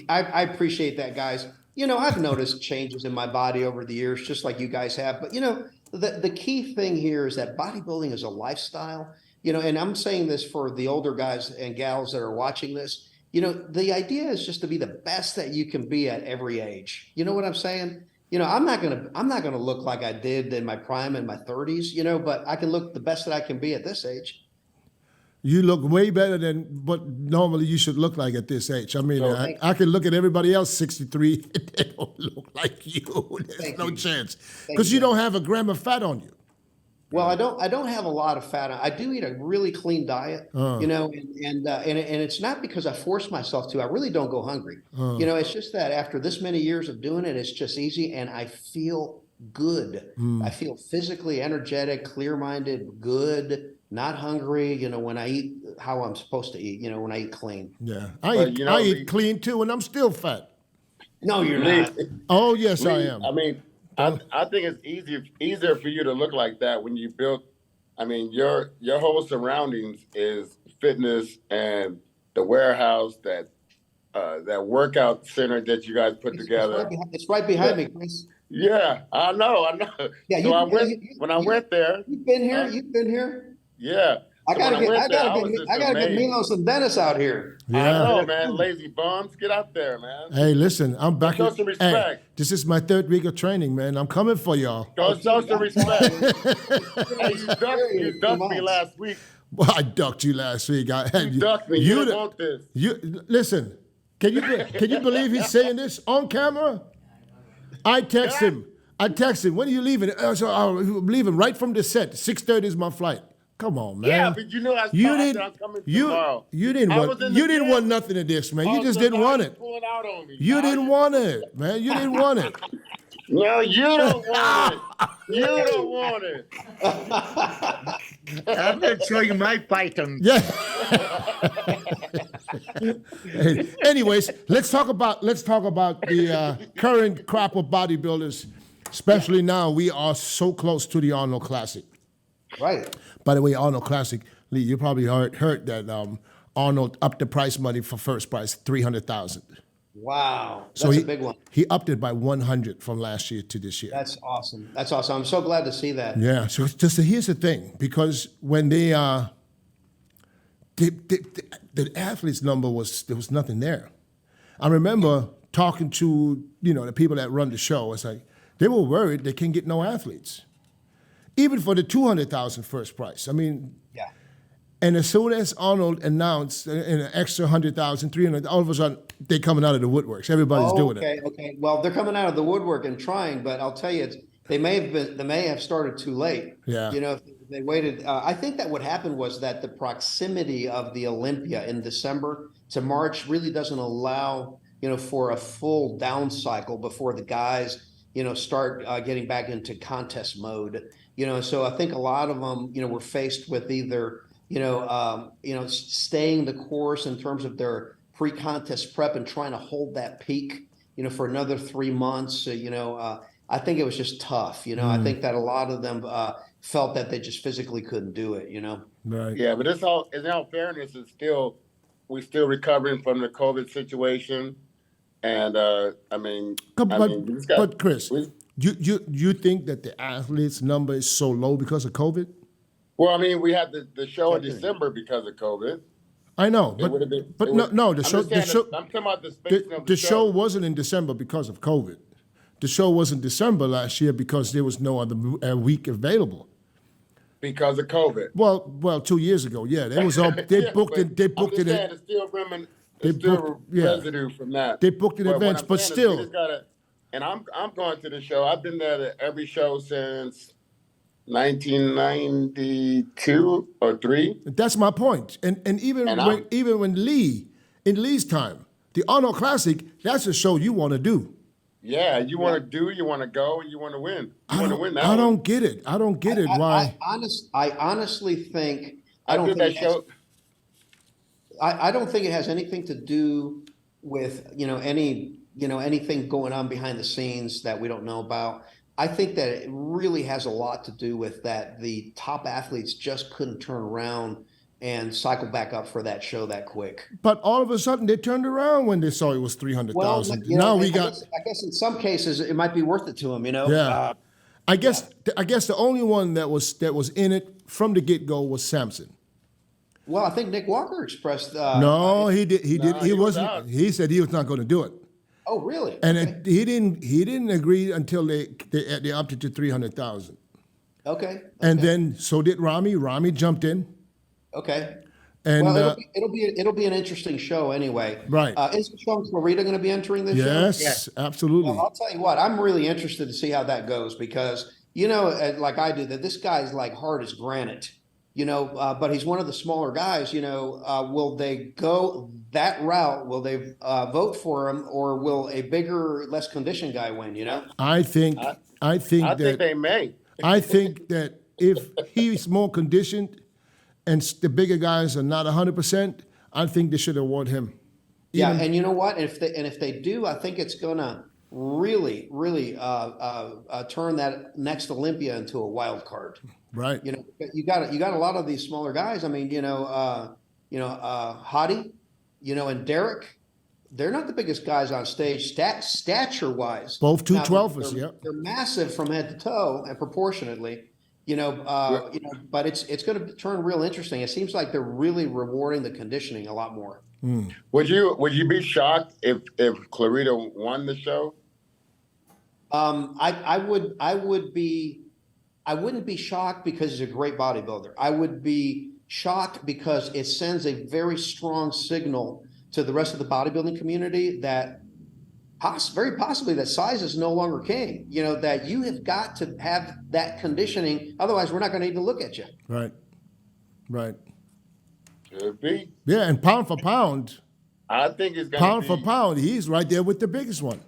I appreciate that, guys. You know, I've noticed changes in my body over the years, just like you guys have. But you know, the key thing here is that bodybuilding is a lifestyle. You know, and I'm saying this for the older guys and gals that are watching this. You know, the idea is just to be the best that you can be at every age. You know what I'm saying? You know, I'm not gonna look like I did in my prime in my 30s. You know, but I can look the best that I can be at this age. You look way better than what normally you should look like at this age. I mean, So, I can look at everybody else 63, they don't look like you. There's Thank no you. chance. Thank Because you you. don't have a gram of fat on you. Well, I don't have a lot of fat. I do eat a really clean diet, you know, and it's not because I force myself to. I really don't go hungry. You know, it's just that after this many years of doing it, it's just easy, and I feel good. I feel physically energetic, clear-minded, good, not hungry. You know, when I eat how I'm supposed to eat. You know, when I eat clean. Yeah. Well, you know, I eat Lee- clean too, and I'm still fat. No, you're Lee, not. Oh, yes, I Lee, am. I mean, I think it's easier for you to look like that when you built. I mean, your whole surroundings is fitness and the warehouse, that workout center that you guys put together. It's right behind me, Chris. Yeah, I know. Yeah, So when I went there, You've been here. You've been here. yeah. I So gotta when get. went I there, gotta was get. just I gotta get amazed. Milos and Dennis out here. I Yeah. know, man. Lazy bums, get out there, man. Hey, listen, I'm back. Show some Hey, respect. this is my 3rd week of training, man. I'm coming for y'all. Show some respect. Hey, you ducked me months. last week. Well, I ducked you last week. You ducked me. You didn't want this. You listen. Can you believe he's saying this on camera? I text him. When are you leaving? So I'm leaving right from the set. 6:30 is my flight. Come on, man. Yeah, but you know I You said didn't. I'm coming tomorrow. You didn't I want. was in the You didn't gym. want nothing of this, man. You Oh, just so didn't now want you're it. pulling out on me. You Now didn't you're- want it, man. You didn't want it. No, you don't want it. You don't want it. I'm not showing my python. Yeah. Anyways, let's talk about the current crop of bodybuilders, especially now we are so close to the Arnold Classic. Right. By the way, Arnold Classic, Lee, you probably heard that Arnold upped the prize money for first prize, $300,000. Wow. That's So a big one. He upped it by 100 from last year to this year. That's awesome. That's awesome. I'm so glad to see that. Yeah. So here's the thing, because when the athletes number there was nothing there. I remember talking to the people that run the show. It's like they were worried they can't get no athletes, even for the 200,000 first prize. I mean, Yeah. and as soon as Arnold announced an extra 100,000, 300, all of a sudden they coming out of the woodworks. Everybody's doing it. Okay. Well, they're coming out of the woodwork and trying, but I'll tell you, they may have started too late. Yeah. If they waited. I think that what happened was that the proximity of the Olympia in December to March really doesn't allow, for a full down cycle before the guys, start getting back into contest mode. So I think a lot of them, were faced with either, staying the course in terms of their pre-contest prep and trying to hold that peak, for another 3 months. I think it was just tough. I think that a lot of them felt that they just physically couldn't do it. Right. Yeah, but in all fairness, we're still recovering from the COVID situation, and But Chris, you think that the athletes number is so low because of COVID? Well, we had the show in December because of COVID. I know, It would've been- but it no, would- no, I'm just saying I'm talking about the spacing of the show wasn't in December because of COVID. The show was in December last year because there was no other week available. because of COVID. Well, 2 years ago, yeah, they was all they Yeah, booked but it. They I'm booked just it. saying, it's still remnant. They It's still booked- yeah. residue from that. They booked in But what advance, I'm but saying is still. we just gotta, and I'm going to the show. I've been there to every show since 1992 or 3. That's my point. And even And when Lee's time, the Arnold Classic, that's a show you want to do. Yeah, you want to do, you want to go, and you want to win. You want to win that I one. don't get it. I don't get it. Why? I honestly think I don't did think that show. I don't think it has anything to do with anything going on behind the scenes that we don't know about. I think that it really has a lot to do with that the top athletes just couldn't turn around and cycle back up for that show that quick. But all of a sudden they turned around when they saw it was 300,000. Now we got. I guess in some cases it might be worth it to them. Yeah. I guess the only one that was in it from the get go was Samson. Well, I think Nick Walker expressed. No, he did. He did. No, He he was wasn't. out. He said he was not going to do it. Oh, really? And Okay. he didn't agree until they upped it to 300,000. Okay. And then so did Ramy. Ramy jumped in. Okay. And Well, it'll be an interesting show anyway. Right. Is Sean CLARIDA going to be entering this show? yes, absolutely. Well, I'll tell you what, I'm really interested to see how that goes because, like I do, that this guy's like hard as granite, but he's one of the smaller guys, will they go that route? Will they vote for him or will a bigger, less conditioned guy win, I think I think that they may. I think that if he's more conditioned and the bigger guys are not 100%, I think they should award him. Yeah, Even- and you know what? If they do, I think it's gonna really turn that next Olympia into a wild card. right. You got a lot of these smaller guys. I mean, Hadi, and Derek. They're not the biggest guys on stage, stature wise. Both 212ers, yeah. They're massive from head to toe and proportionately. But it's going to turn real interesting. It seems like they're really rewarding the conditioning a lot more. Would you be shocked if Clarida won the show? I wouldn't be shocked because he's a great bodybuilder. I would be shocked because it sends a very strong signal to the rest of the bodybuilding community that very possibly that size is no longer king. You know, that you have got to have that conditioning. Otherwise, we're not going to even look at you. Right. Right. Could be. Yeah, and pound for pound, I think it's gonna pound be. for pound, he's right there with the biggest one.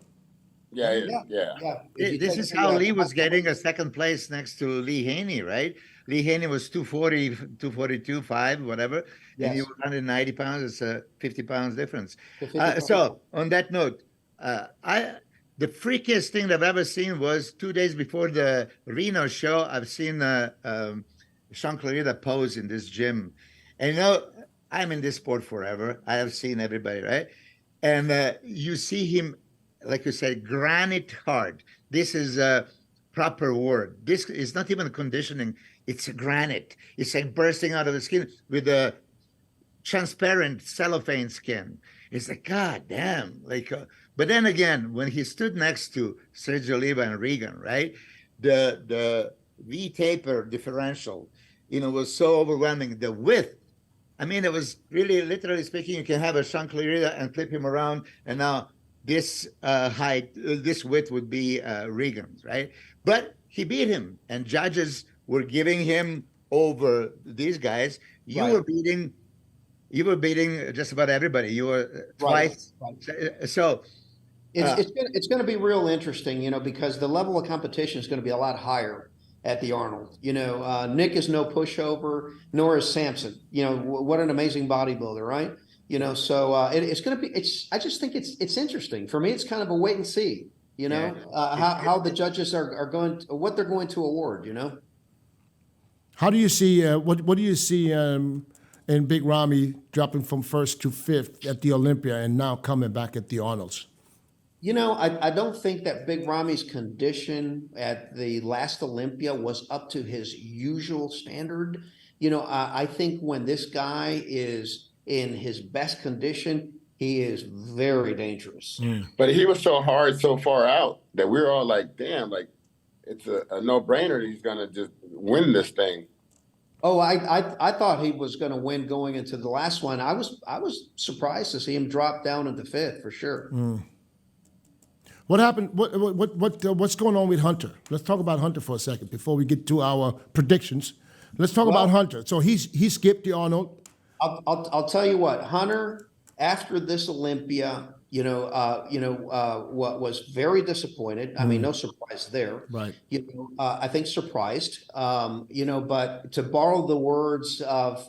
Yeah. If you This take is it how to Lee that- was getting a second place next to Lee Haney, right? Lee Haney was 240, 242, 5, whatever. And he Yes. was 190 pounds. It's a 50 pounds difference. The 50 pounds. So on that note, the freakiest thing I've ever seen was 2 days before the Reno show. I've seen Sean Clarida pose in this gym. And you know, I'm in this sport forever. I have seen everybody, right? And you see him, like you said, granite hard. This is a proper word. This is not even conditioning. It's granite. It's like bursting out of the skin with a transparent cellophane skin. It's like, God damn. Like, but then again, when he stood next to Sergio Oliva and Regan, right? The V-taper differential, you know, was so overwhelming. The width, I mean, it was really, literally speaking, you can have a Sean Clarida and flip him around, and now this height, this width would be Regan's, right? But he beat him, and judges were giving him over these guys. You Right. were beating just about everybody. You were twice. Right. So It's going to be real interesting, you know, because the level of competition is going to be a lot higher at the Arnold. You know, Nick is no pushover, nor is Samson. You know, what an amazing bodybuilder, right? You know, so it's going to be. I just think it's interesting. For me, it's kind of a wait and see. You know, how the judges are going, what they're going to award. You know. How do you see, what do you see in Big Ramy dropping from first to fifth at the Olympia and now coming back at the Arnolds? You know, I don't think that Big Ramy's condition at the last Olympia was up to his usual standard. You know, I think when this guy is in his best condition, he is very dangerous. But he was so hard, so far out that we were all like, damn, like it's a no-brainer that he's gonna just win this thing. Oh, I thought he was going to win going into the last one. I was surprised to see him drop down into fifth for sure. What happened? What's going on with Hunter? Let's talk about Hunter for a second before we get to our predictions. Let's talk about Hunter. So he skipped the Arnold. I'll tell you what, Hunter, after this Olympia, what was very disappointed. I mean, no surprise there. Right. You know, I think surprised. But to borrow the words of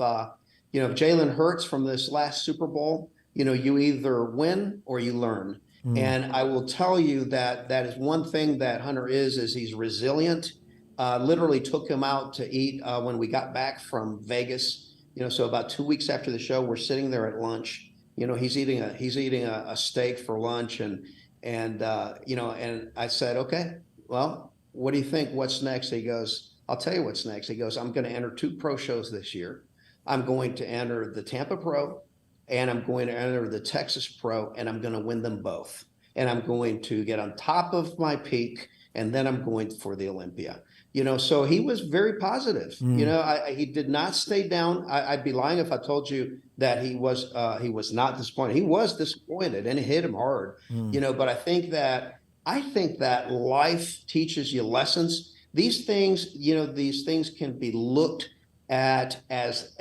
Jalen Hurts from this last Super Bowl, you know, you either win or you learn. And I will tell you that is one thing that Hunter is he's resilient. Literally took him out to eat when we got back from Vegas. You know, so about 2 weeks after the show, we're sitting there at lunch. You know, he's eating a steak for lunch, and I said, okay, well, what do you think? What's next? He goes, I'll tell you what's next. He goes, I'm going to enter 2 pro shows this year. I'm going to enter the Tampa Pro, and I'm going to enter the Texas Pro, and I'm going to win them both. And I'm going to get on top of my peak, and then I'm going for the Olympia. You know, so he was very positive. You know, he did not stay down. I'd be lying if I told you that he was not disappointed. He was disappointed, and it hit him hard. You know, but I think that life teaches you lessons. These things can be looked at as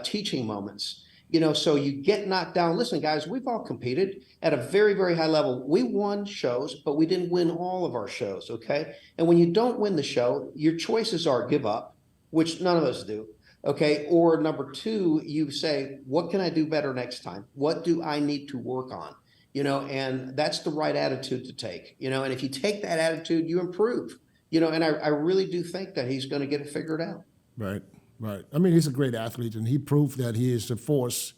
teaching moments. You know, so you get knocked down. Listen, guys, we've all competed at a very, very high level. We won shows, but we didn't win all of our shows, okay? And when you don't win the show, your choices are give up, which none of us do, okay? Or number 2, you say, what can I do better next time? What do I need to work on? You know, and that's the right attitude to take, you know? And if you take that attitude, you improve, you know? And I really do think that he's going to get it figured out. Right. Right. I mean, he's a great athlete, and he proved that he is a force,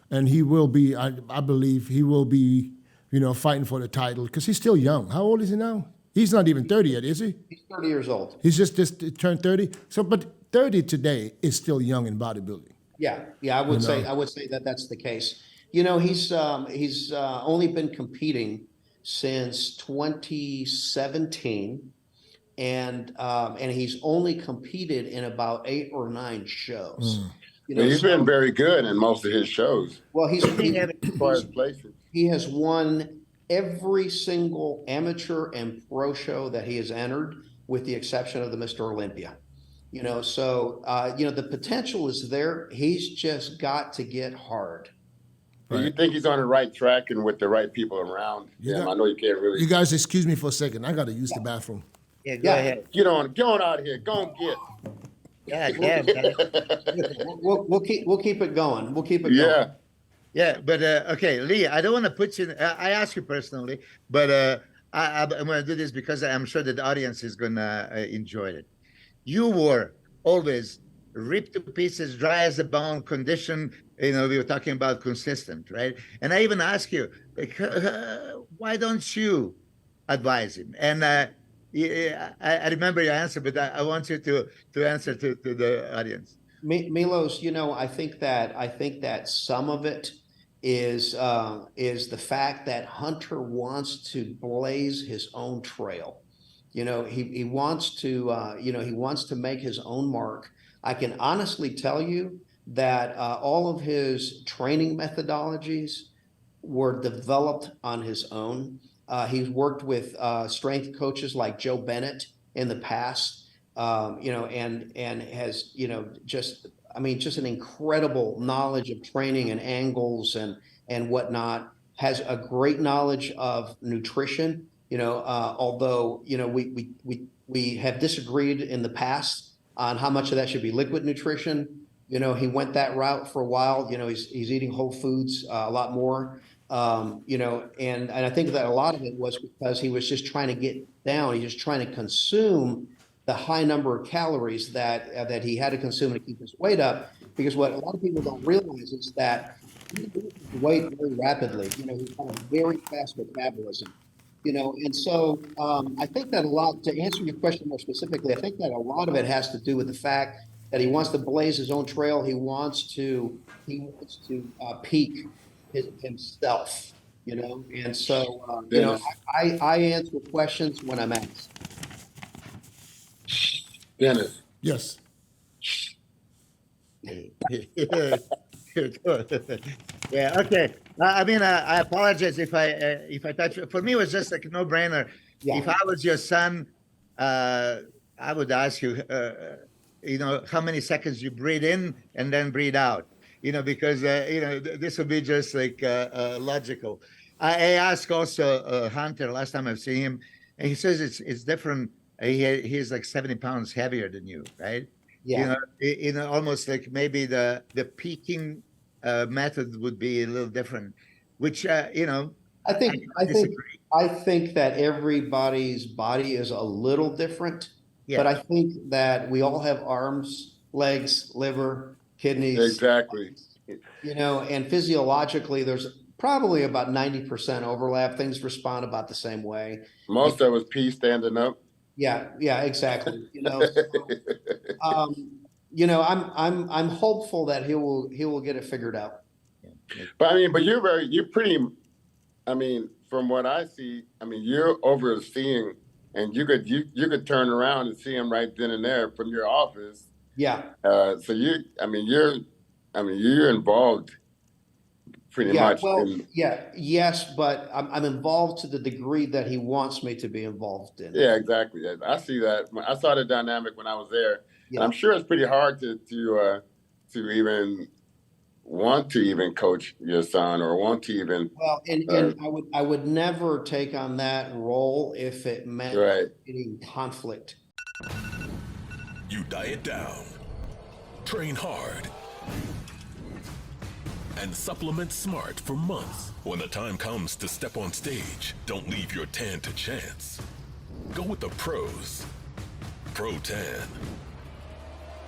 and he will be. I believe he will be, you know, fighting for the title because he's still young. How old is he now? He's not even 30 yet, is he? He's 30 years old. He's just turned 30. So, but 30 today is still young in bodybuilding. Yeah. I would say that that's the case. You know, he's only been competing since 2017. And he's only competed in about 8 or 9 shows. You But know, he's been very good in most of his shows well, as far as placing. he has won every single amateur and pro show that he has entered, with the exception of the Mr. Olympia. You know, so you know, the potential is there. He's just got to get hard. Do you think he's on the right track and with the right people around him? I know you can't really. You guys, excuse me for a second. I got to use the bathroom. Yeah, go ahead. Get on out here. Go and get. Yeah, yeah, We'll keep it going. We'll keep it going. Yeah. yeah. But okay, Lee, I don't want to put you. I ask you personally, but I'm going to do this because I'm sure that the audience is going to enjoy it. You were always ripped to pieces, dry as a bone, condition. You know, we were talking about consistent, right? And I even ask you, like, why don't you advise him? And I remember your answer, but I want you to answer to the audience. Milos, you know, I think that some of it is the fact that Hunter wants to blaze his own trail. You know, he wants to you know, he wants to make his own mark. I can honestly tell you that all of his training methodologies were developed on his own. He's worked with strength coaches like Joe Bennett in the past, you know, and has, you know, just an incredible knowledge of training and angles and whatnot. Has a great knowledge of nutrition. You know, although, you know, we have disagreed in the past on how much of that should be liquid nutrition. You know, he went that route for a while. You know, he's eating whole foods a lot more. You know, and I think that a lot of it was because he was just trying to get down. He's just trying to consume the high number of calories that he had to consume to keep his weight up. Because what a lot of people don't realize is that he loses weight very rapidly. You know, he's got a very fast metabolism. You know, and so I think that a lot, to answer your question more specifically, I think that a lot of it has to do with the fact that he wants to blaze his own trail. He wants to peak himself, you know, and so you know, I answer questions when I'm asked. Dennis. Yes. Yeah. Okay. I mean, I apologize if I touch. For me, it was just like a no-brainer. Yeah. If I was your son, I would ask you, you know, how many seconds you breathe in and then breathe out. You know, because you know, this would be just like logical. I asked also Hunter last time I've seen him, and he says it's different. He's like 70 pounds heavier than you, right? Yeah. You know, almost like maybe the peaking method would be a little different, which you know, I think that everybody's body is a little different, yeah. but I think that we all have arms, legs, liver, kidneys. Exactly. You know, and physiologically, there's probably about 90% overlap. Things respond about the same way. Most of us pee standing up. Yeah, exactly. You know, you know, I'm hopeful that he will get it figured out. But I mean, but you're pretty. I mean, from what I see, I mean, you're overseeing, and you could turn around and see him right then and there from your office. Yeah. So you're involved pretty much. Well, yes, but I'm involved to the degree that he wants me to be involved in. Yeah, exactly. I see that. I saw the dynamic when I was there, and I'm sure it's pretty hard to even want to even coach your son or want to even. Well, and I would never take on that role if it meant getting conflict. You diet down, train hard, and supplement smart for months. When the time comes to step on stage, don't leave your tan to chance. Go with the pros. Pro Tan.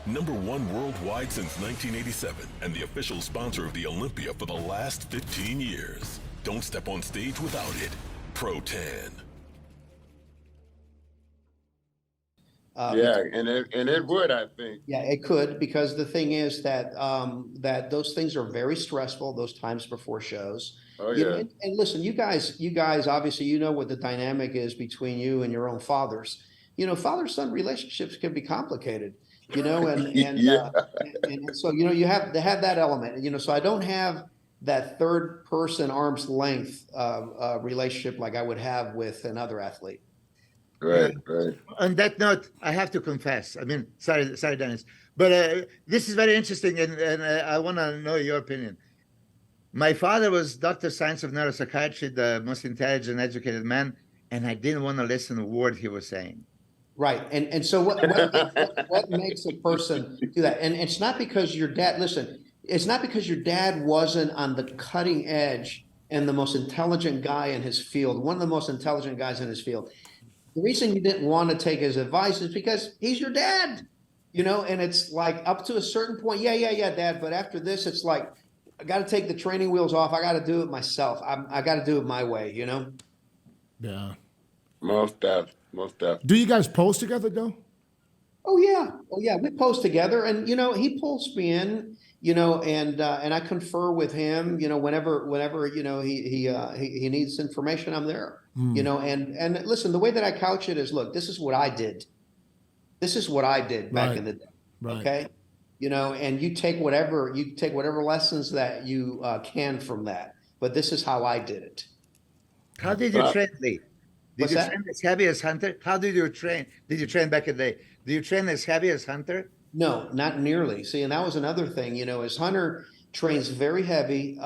#1 worldwide since 1987 and the official sponsor of the Olympia for the last 15 years. Don't step on stage without it. Pro Tan. Yeah, and it would, I think. Yeah, it could, because the thing is that that those things are very stressful, those times before shows. Oh yeah. And listen, you guys obviously, you know what the dynamic is between you and your own fathers. You know, father-son relationships can be complicated. you know, Yeah. and so, you know, they have that element, you know, so I don't have that third person arm's length, relationship like I would have with another athlete. Right, right. On that note, I have to confess. I mean, sorry, Dennis, but this is very interesting, and I want to know your opinion. My father was Doctor of Science of Neuropsychiatry, the most intelligent, educated man, and I didn't want to listen to a word he was saying. Right. And so what makes a person do that? And it's not because your dad, listen, it's not because your dad wasn't on the cutting edge and the most intelligent guy in his field, one of the most intelligent guys in his field. The reason you didn't want to take his advice is because he's your dad, you know, and it's like up to a certain point. Yeah, dad. But after this, it's like, I got to take the training wheels off. I got to do it myself. I got to do it my way, you know? Yeah. Most deaf. Do you guys pose together though? Oh yeah. We post together, and you know, he pulls me in, you know, and I confer with him, you know, whenever you know he needs information, I'm there, you know, and listen, the way that I couch it is, look, this is what I did. This is what I did back in the day. Right. Okay. You know, and you take whatever lessons that you can from that, but this is how I did it. How did you train, Lee? Did What's you that? train as heavy as Hunter? How did you train? Did you train back in the day? Do you train as heavy as Hunter? No, not nearly. See, and that was another thing, you know, as Hunter trains very heavy,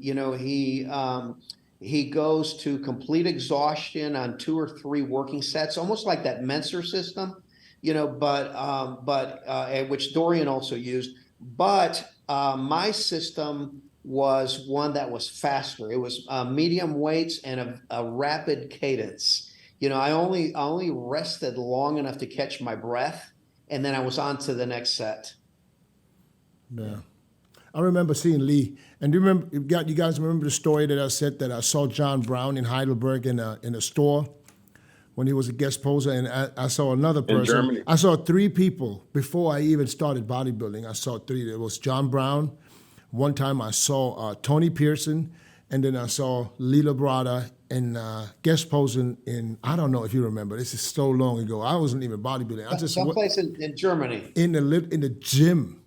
you know, he goes to complete exhaustion on 2 or 3 working sets, almost like that Menser system, you know, but which Dorian also used. But my system was one that was faster. It was medium weights and a rapid cadence. You know, I only rested long enough to catch my breath, and then I was on to the next set. Yeah. I remember seeing Lee, and you guys remember the story that I said that I saw John Brown in Heidelberg in a store when he was a guest poser, and I saw another person. In Germany. I saw 3 people before I even started bodybuilding. I saw 3. It was John Brown. One time I saw Tony Pearson, and then I saw Lee Labrada and guest posing in, I don't know if you remember, this is so long ago. I wasn't even bodybuilding. I just Someplace in Germany. in the gym.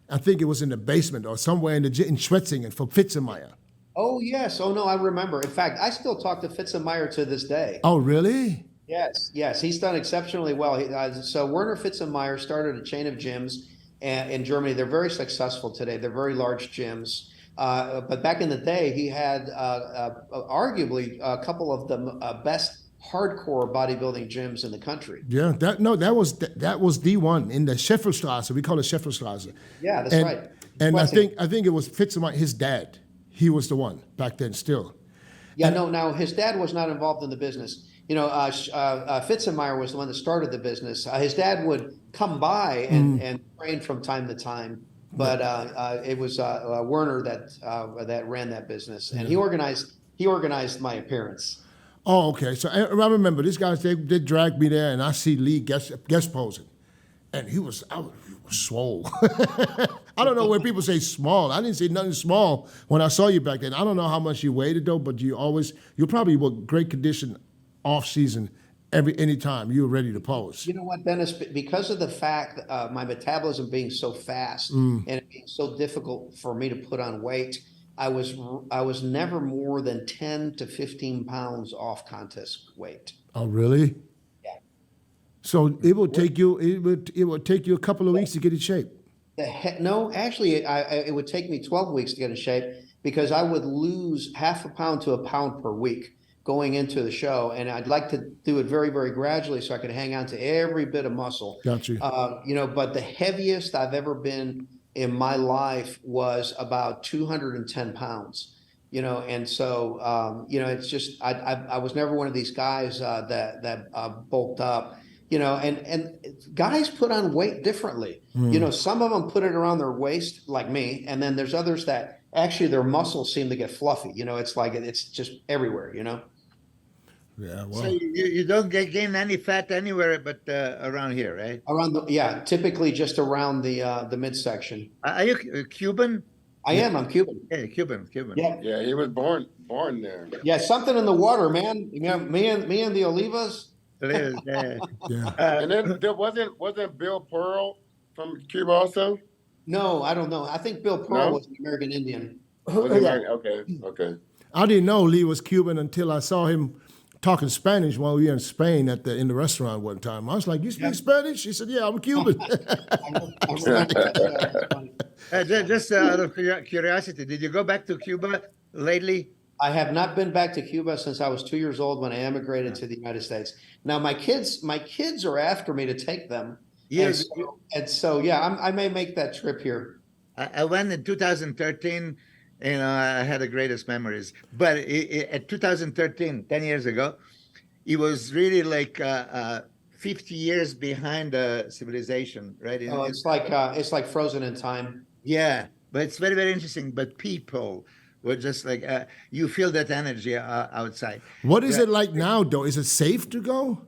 I think it was in the basement or somewhere in the gym in Schwetzingen for Fitzenmeyer. Oh yes. Oh no, I remember. In fact, I still talk to Fitzenmeyer to this day. Oh, really? Yes, he's done exceptionally well. So Werner Fitzenmeyer started a chain of gyms in Germany. They're very successful today. They're very large gyms. But back in the day, he had arguably a couple of the best hardcore bodybuilding gyms in the country. Yeah, that was the one in the Scheffelstrasse. We call it Scheffelstrasse. Yeah, that's right. And I Schwetzingen. think it was Fitzenmeyer, his dad. He was the one back then still. Yeah, no, now his dad was not involved in the business. You know, Fitzenmeyer was the one that started the business. His dad would come by and train from time to time, but it was Werner that ran that business, and he organized my appearance. Oh, okay. So I remember these guys. They dragged me there, and I see Lee guest posing, and he was swole. I don't know when people say small. I didn't say nothing small when I saw you back then. I don't know how much you weighed though, but you probably were great condition off season anytime you were ready to pose. You know what, Dennis? Because of the fact my metabolism being so fast and it being so difficult for me to put on weight, I was never more than 10 to 15 pounds off contest weight. Oh, really? Yeah. So it would take you a couple of weeks to get in shape. No, actually, it would take me 12 weeks to get in shape because I would lose half a pound to a pound per week going into the show, and I'd like to do it very, very gradually so I could hang on to every bit of muscle. Got you. You know, but the heaviest I've ever been in my life was about 210 pounds. You know, and so you know, it's just I was never one of these guys that bulked up. You know, and guys put on weight differently. You know, some of them put it around their waist like me, and then there's others that actually their muscles seem to get fluffy. You know, it's like it's just everywhere. You know. Yeah. Well. So you don't gain any fat anywhere but around here, right? Typically just around the midsection. Are you Cuban? I'm Cuban. Yeah, Cuban. Yeah. Yeah, he was born there. Yeah, something in the water, man. You know, me and the Olivas. Yeah. Yeah. And then there wasn't Bill Pearl from Cuba also? No, I don't know. I think Bill Pearl No? was an American Indian. Was he American? Okay, okay. I didn't know Lee was Cuban until I saw him talking Spanish while we were in Spain in the restaurant one time. I was like, "You speak Spanish?" He said, "Yeah, I'm Cuban." I remember that. Funny. Just out of curiosity, did you go back to Cuba lately? I have not been back to Cuba since I was 2 years old when I emigrated to the United States. Now my kids are after me to take them. Yes. And so yeah, I may make that trip here. I went in 2013. You know, I had the greatest memories. But at 2013, 10 years ago, it was really like 50 years behind civilization, right? Oh, it's like frozen in time. Yeah, but it's very, very interesting. But people were just like, you feel that energy outside. What is it like now, though? Is it safe to go?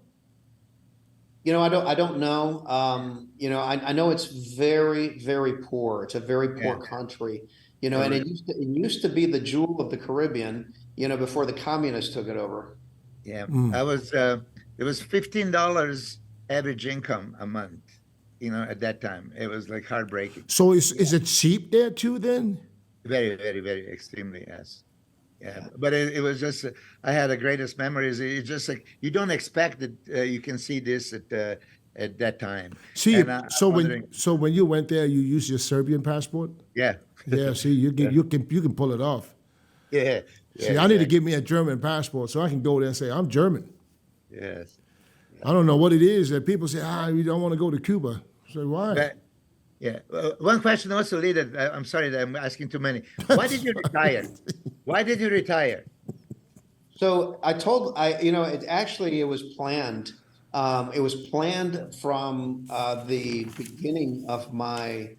You know, I don't know. You know, I know it's very, very poor. It's a very poor country. You know, and it used to be the jewel of the Caribbean, you know, before the communists took it over. Yeah, it was $15 average income a month, you know, at that time. It was like heartbreaking. So is it cheap there too then? Very, very, very extremely, yes. Yeah, but it was just, I had the greatest memories. It's just like, you don't expect that you can see this at that time. See, And so wondering- when you went there, you used your Serbian passport? Yeah. Yeah, see, you can pull it off. Yeah. See, I need to give me a German passport so I can go there and say, I'm German. Yes. I don't know what it is that people say, you don't want to go to Cuba. So why? But, yeah. One question also, Lee, that I'm sorry that I'm asking too many. Why did you retire? Why did you retire? So it was planned. It was planned from the beginning of my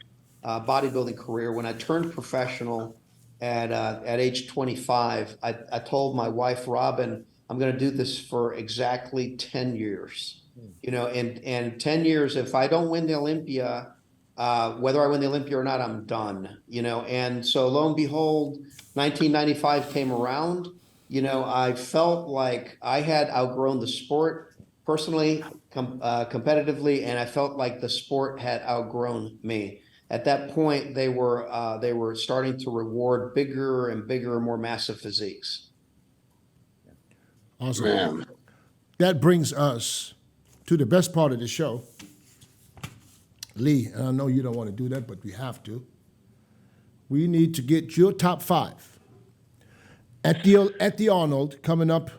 bodybuilding career. When I turned professional at age 25, I told my wife, Robin, I'm going to do this for exactly 10 years. You know, and 10 years, if I don't win the Olympia, whether I win the Olympia or not, I'm done. You know, and so lo and behold, 1995 came around. You know, I felt like I had outgrown the sport personally, competitively, and I felt like the sport had outgrown me. At that point, they were starting to reward bigger and bigger and more massive physiques. Awesome. Man. That brings us to the best part of the show. Lee, and I know you don't want to do that, but we have to. We need to get your top 5 at the Arnold coming up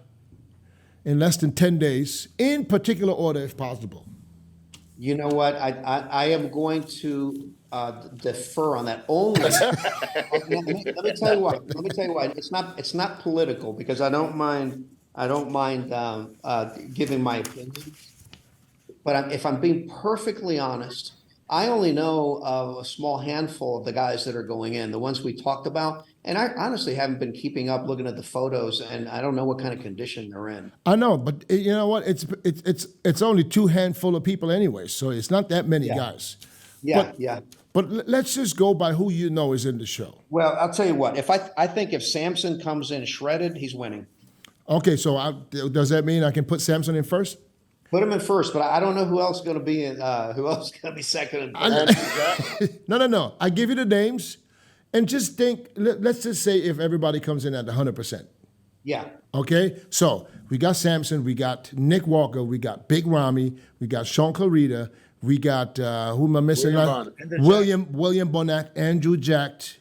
in less than 10 days, in particular order if possible. You know what? I am going to defer on that only. let me tell you what. It's not political because I don't mind giving my opinion. But if I'm being perfectly honest, I only know of a small handful of the guys that are going in, the ones we talked about. And I honestly haven't been keeping up, looking at the photos, and I don't know what kind of condition they're in. I know, but you know what? It's only 2 handful of people anyway, so it's not that many guys. Yeah, But let's just go by who you know is in the show. Well, I'll tell you what. I think if Samson comes in shredded, he's winning. Okay, so does that mean I can put Samson in first? Put him in first, but I don't know who else is going to be in. Who else is going to be second and third? No. I give you the names, and just think. Let's just say if everybody comes in at 100%. Yeah. Okay, so we got Samson, we got Nick Walker, we got Big Ramy, we got Sean Clarida, we got who am I missing? William Bonac, Andrew Jacked,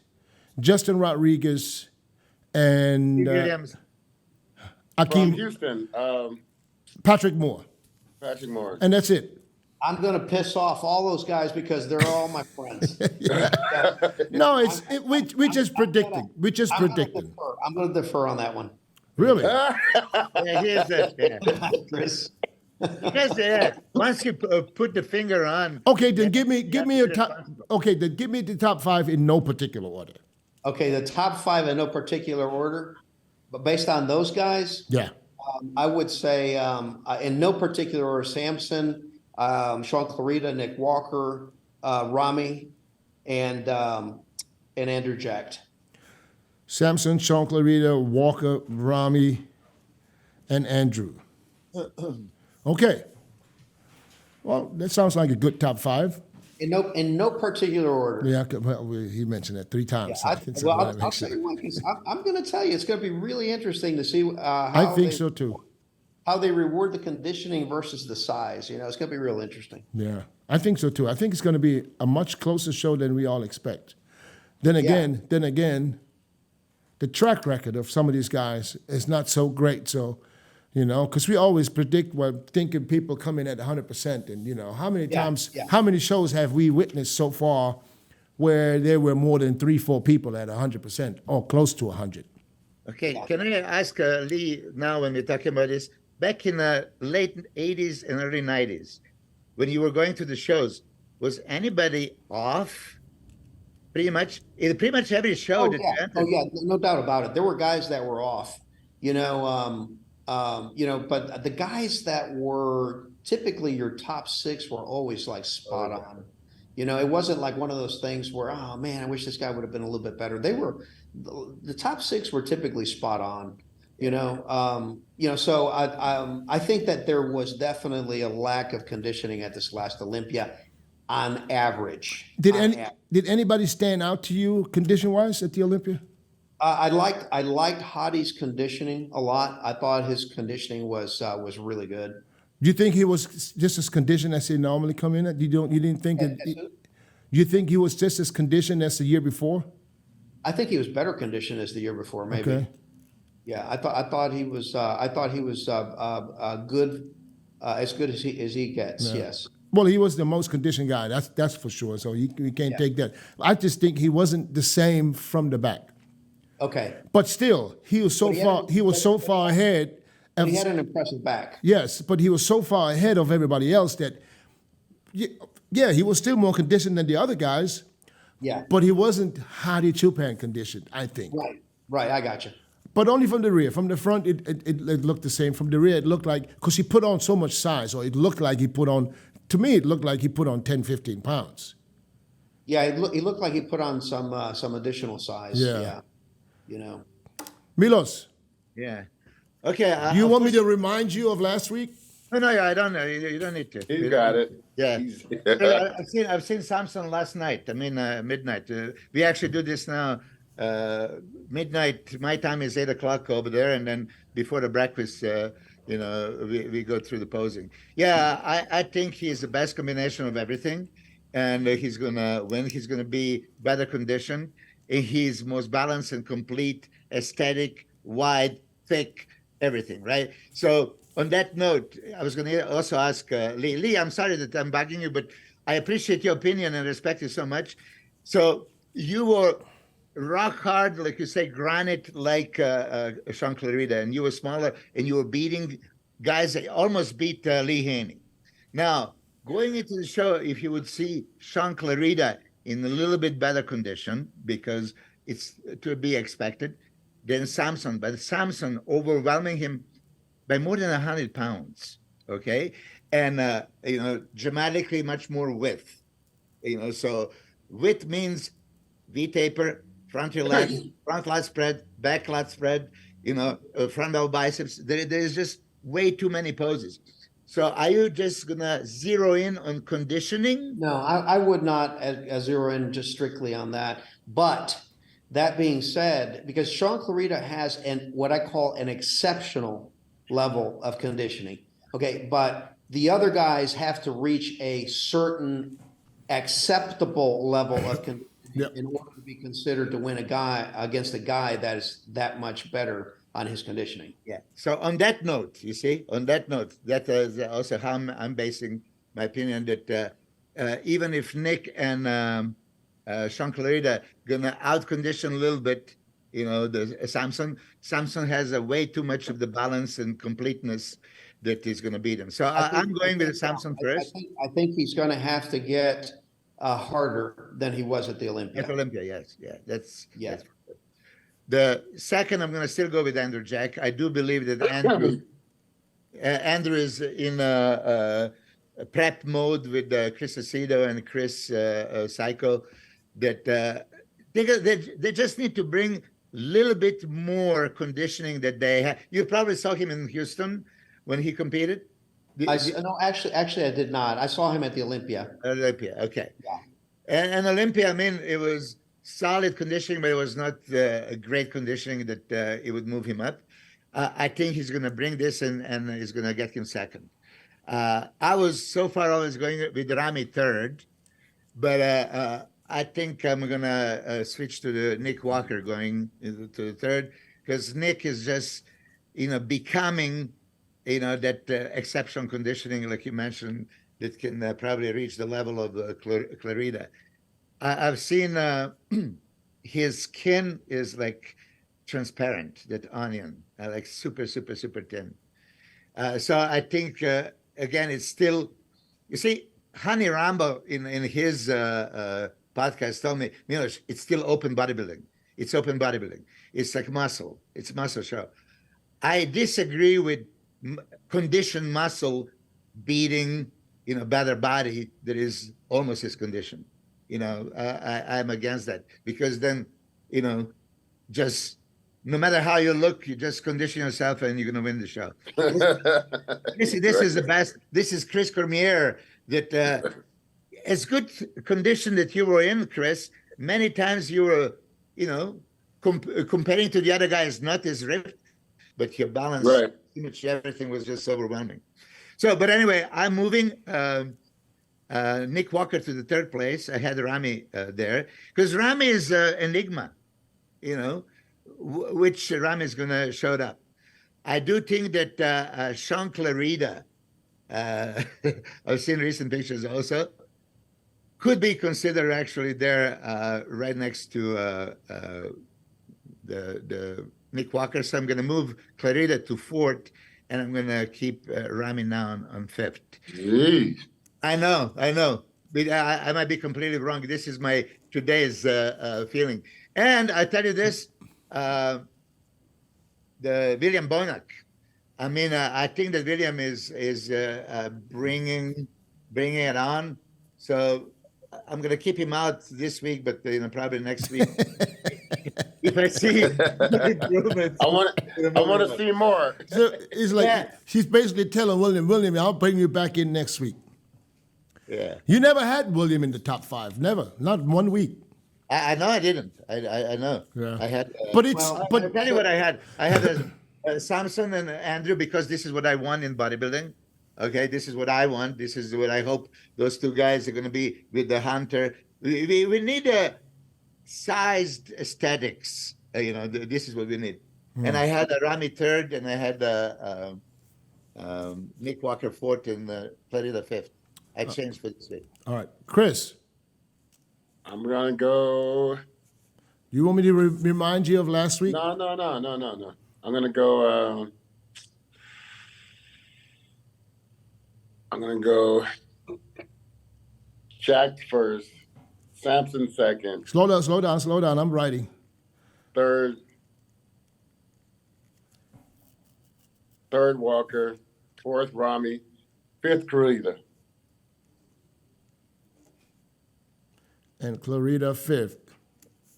Justin Rodriguez, and Williams. From Akeem Houston, Patrick Moore, and that's it. I'm going to piss off all those guys because they're all my friends. No, we just predicting. We just predicting. I'm going to defer on that one. Really? Yeah, here's that. Chris. Because once you put the finger on. Okay, then give me your top. Okay, then give me the top 5 in no particular order. Okay, the top 5 in no particular order, but based on those guys, Yeah. I would say in no particular order: Samson, Sean Clarida, Nick Walker, Ramy, and Andrew Jacked. Samson, Sean Clarida, Walker, Ramy, and Andrew. Okay. Well, that sounds like a good top 5. in no particular order. Yeah, well, he mentioned that 3 times. I, So well, I wanna I'll make tell sure. you what, 'cause I'm going to tell you, it's going to be really interesting to see I how think they, so too. how they reward the conditioning versus the size. You know, it's going to be real interesting. Yeah, I think so too. I think it's going to be a much closer show than we all expect. Then again, the track record of some of these guys is not so great. So, you know, because we always predict, thinking people come in at 100%, and you know, how many times, how many shows have we witnessed so far where there were more than 3-4 people at 100% or close to 100? Okay, can I ask Lee now when we're talking about this? Back in the late 80s and early 90s, when you were going to the shows, was anybody off? Pretty much every show. Oh yeah, no doubt about it. There were guys that were off, you know, but the guys that were typically your top 6 were always like spot on. You know, it wasn't like one of those things where, oh man, I wish this guy would have been a little bit better. The top 6 were typically spot on. So I think that there was definitely a lack of conditioning at this last Olympia on average. Did anybody stand out to you condition-wise at the Olympia? I liked Hottie's conditioning a lot. I thought his conditioning was really good. Do you think he was just as conditioned as he normally come in at? You didn't think that? You think he was just as conditioned as the year before? I think he was better conditioned as the year before, maybe. Okay. Yeah, I thought he was good, as good as he gets. Yeah. Yes. Well, he was the most conditioned guy. That's for sure. So you can't take that. I just think he wasn't the same from the back. Okay. But still, he was so far ahead. He had an impressive back. Yes, but he was so far ahead of everybody else that, yeah, he was still more conditioned than the other guys. Yeah. But he wasn't Hadi Chupan conditioned, I think. Right. I got you. But only from the rear. From the front, it looked the same. From the rear, it looked like, because he put on so much size, or it looked like he put on, to me, it looked like he put on 10, 15 pounds. Yeah, he looked like he put on some additional size. Yeah. You know. Milos. Yeah. Okay. You want me to remind you of last week? No, I don't know. You don't need to. You got it. Yeah. I've seen Samson last night. I mean, midnight. We actually do this now. Midnight. My time is 8 o'clock over there, and then before the breakfast, we go through the posing. Yeah, I think he's the best combination of everything, and he's gonna win. He's gonna be better conditioned. He's most balanced and complete, aesthetic, wide, thick, everything. Right. So on that note, I was going to also ask Lee. Lee, I'm sorry that I'm bugging you, but I appreciate your opinion and respect you so much. So you were rock hard, like you say, granite, like Sean Clarida, and you were smaller, and you were beating guys that almost beat Lee Haney. Now, going into the show, if you would see Sean Clarida in a little bit better condition, because it's to be expected, than Samson, but Samson overwhelming him by more than 100 pounds, okay? And, dramatically much more width, so width means V-taper, front lat spread, back lat spread, front bell biceps. There's just way too many poses. So are you just gonna zero in on conditioning? No, I would not zero in just strictly on that. But that being said, because Sean Clarida has what I call an exceptional level of conditioning. Okay, but the other guys have to reach a certain acceptable level of conditioning in order to be considered to win against a guy that is that much better on his conditioning. Yeah. So on that note, that is also how I'm basing my opinion that even if Nick and Sean Clarida gonna out-condition a little bit, the Samson has a way too much of the balance and completeness that is gonna beat him. So I'm going with Samson first. I think he's gonna have to get harder than he was at the Olympia. At Olympia, yes. Yeah, that's the second, I'm going to still go with Andrew Jack. I do believe that Andrew is in a prep mode with Chris Aceto and Chris Psycho. That they just need to bring a little bit more conditioning that they have. You probably saw him in Houston when he competed. No, actually, I did not. I saw him at the Olympia. Olympia, okay. Yeah. And Olympia, I mean, it was solid conditioning, but it was not a great conditioning that it would move him up. I think he's going to bring this and he's going to get him second. I was so far always going with Ramy third, but I think I'm going to switch to the Nick Walker going to the third, because Nick is just, becoming, that exceptional conditioning, like you mentioned, that can probably reach the level of Clarida. I've seen his skin is like transparent, that onion, like super, super, super thin. So I think, again, it's still, you see, Honey Rambo in his podcast told me, Milos, it's still open bodybuilding. It's open bodybuilding. It's like muscle. It's muscle show. I disagree with conditioned muscle beating, better body that is almost his condition. I'm against that, because then, just no matter how you look, you just condition yourself and you're going to win the show. This is the best. This is Chris Cormier, that as good condition that you were in, Chris, many times you were, comparing to the other guys, not as ripped, but your balance, right. Pretty much everything was just overwhelming. So, but anyway, I'm moving Nick Walker to the third place. I had Ramy there, because Ramy is enigma, which Ramy is going to show up. I do think that SHAUN Clarida, I've seen recent pictures also, could be considered actually there right next to the Nick Walker. So I'm going to move Clarida to fourth, and I'm going to keep Ramy now on fifth. Jeez. I know. But I might be completely wrong. This is my today's feeling. And I tell you this, the William Bonac. I mean, I think that William is bringing it on. So I'm going to keep him out this week, but probably next week. If I see improvements, I want to see more. So it's like she's basically telling William, I'll bring you back in next week. Yeah. You never had William in the top 5, never, not 1 week. I know I didn't. I know. Yeah. I had. But it's I'll tell you what I had. I had Samson and Andrew, because this is what I want in bodybuilding. Okay, this is what I want. This is what I hope those two guys are going to be with the Hunter. We need a sized aesthetics. This is what we need. And I had Ramy third, and I had Nick Walker fourth, and Clarida fifth. I changed for this week. all right, Chris. I'm gonna go. You want me to remind you of last week? No. I'm gonna go. I'm gonna go. Jack first, Samson second, Slow down. I'm writing. third Walker, fourth Ramy, fifth Clarida. And Clarida 5th.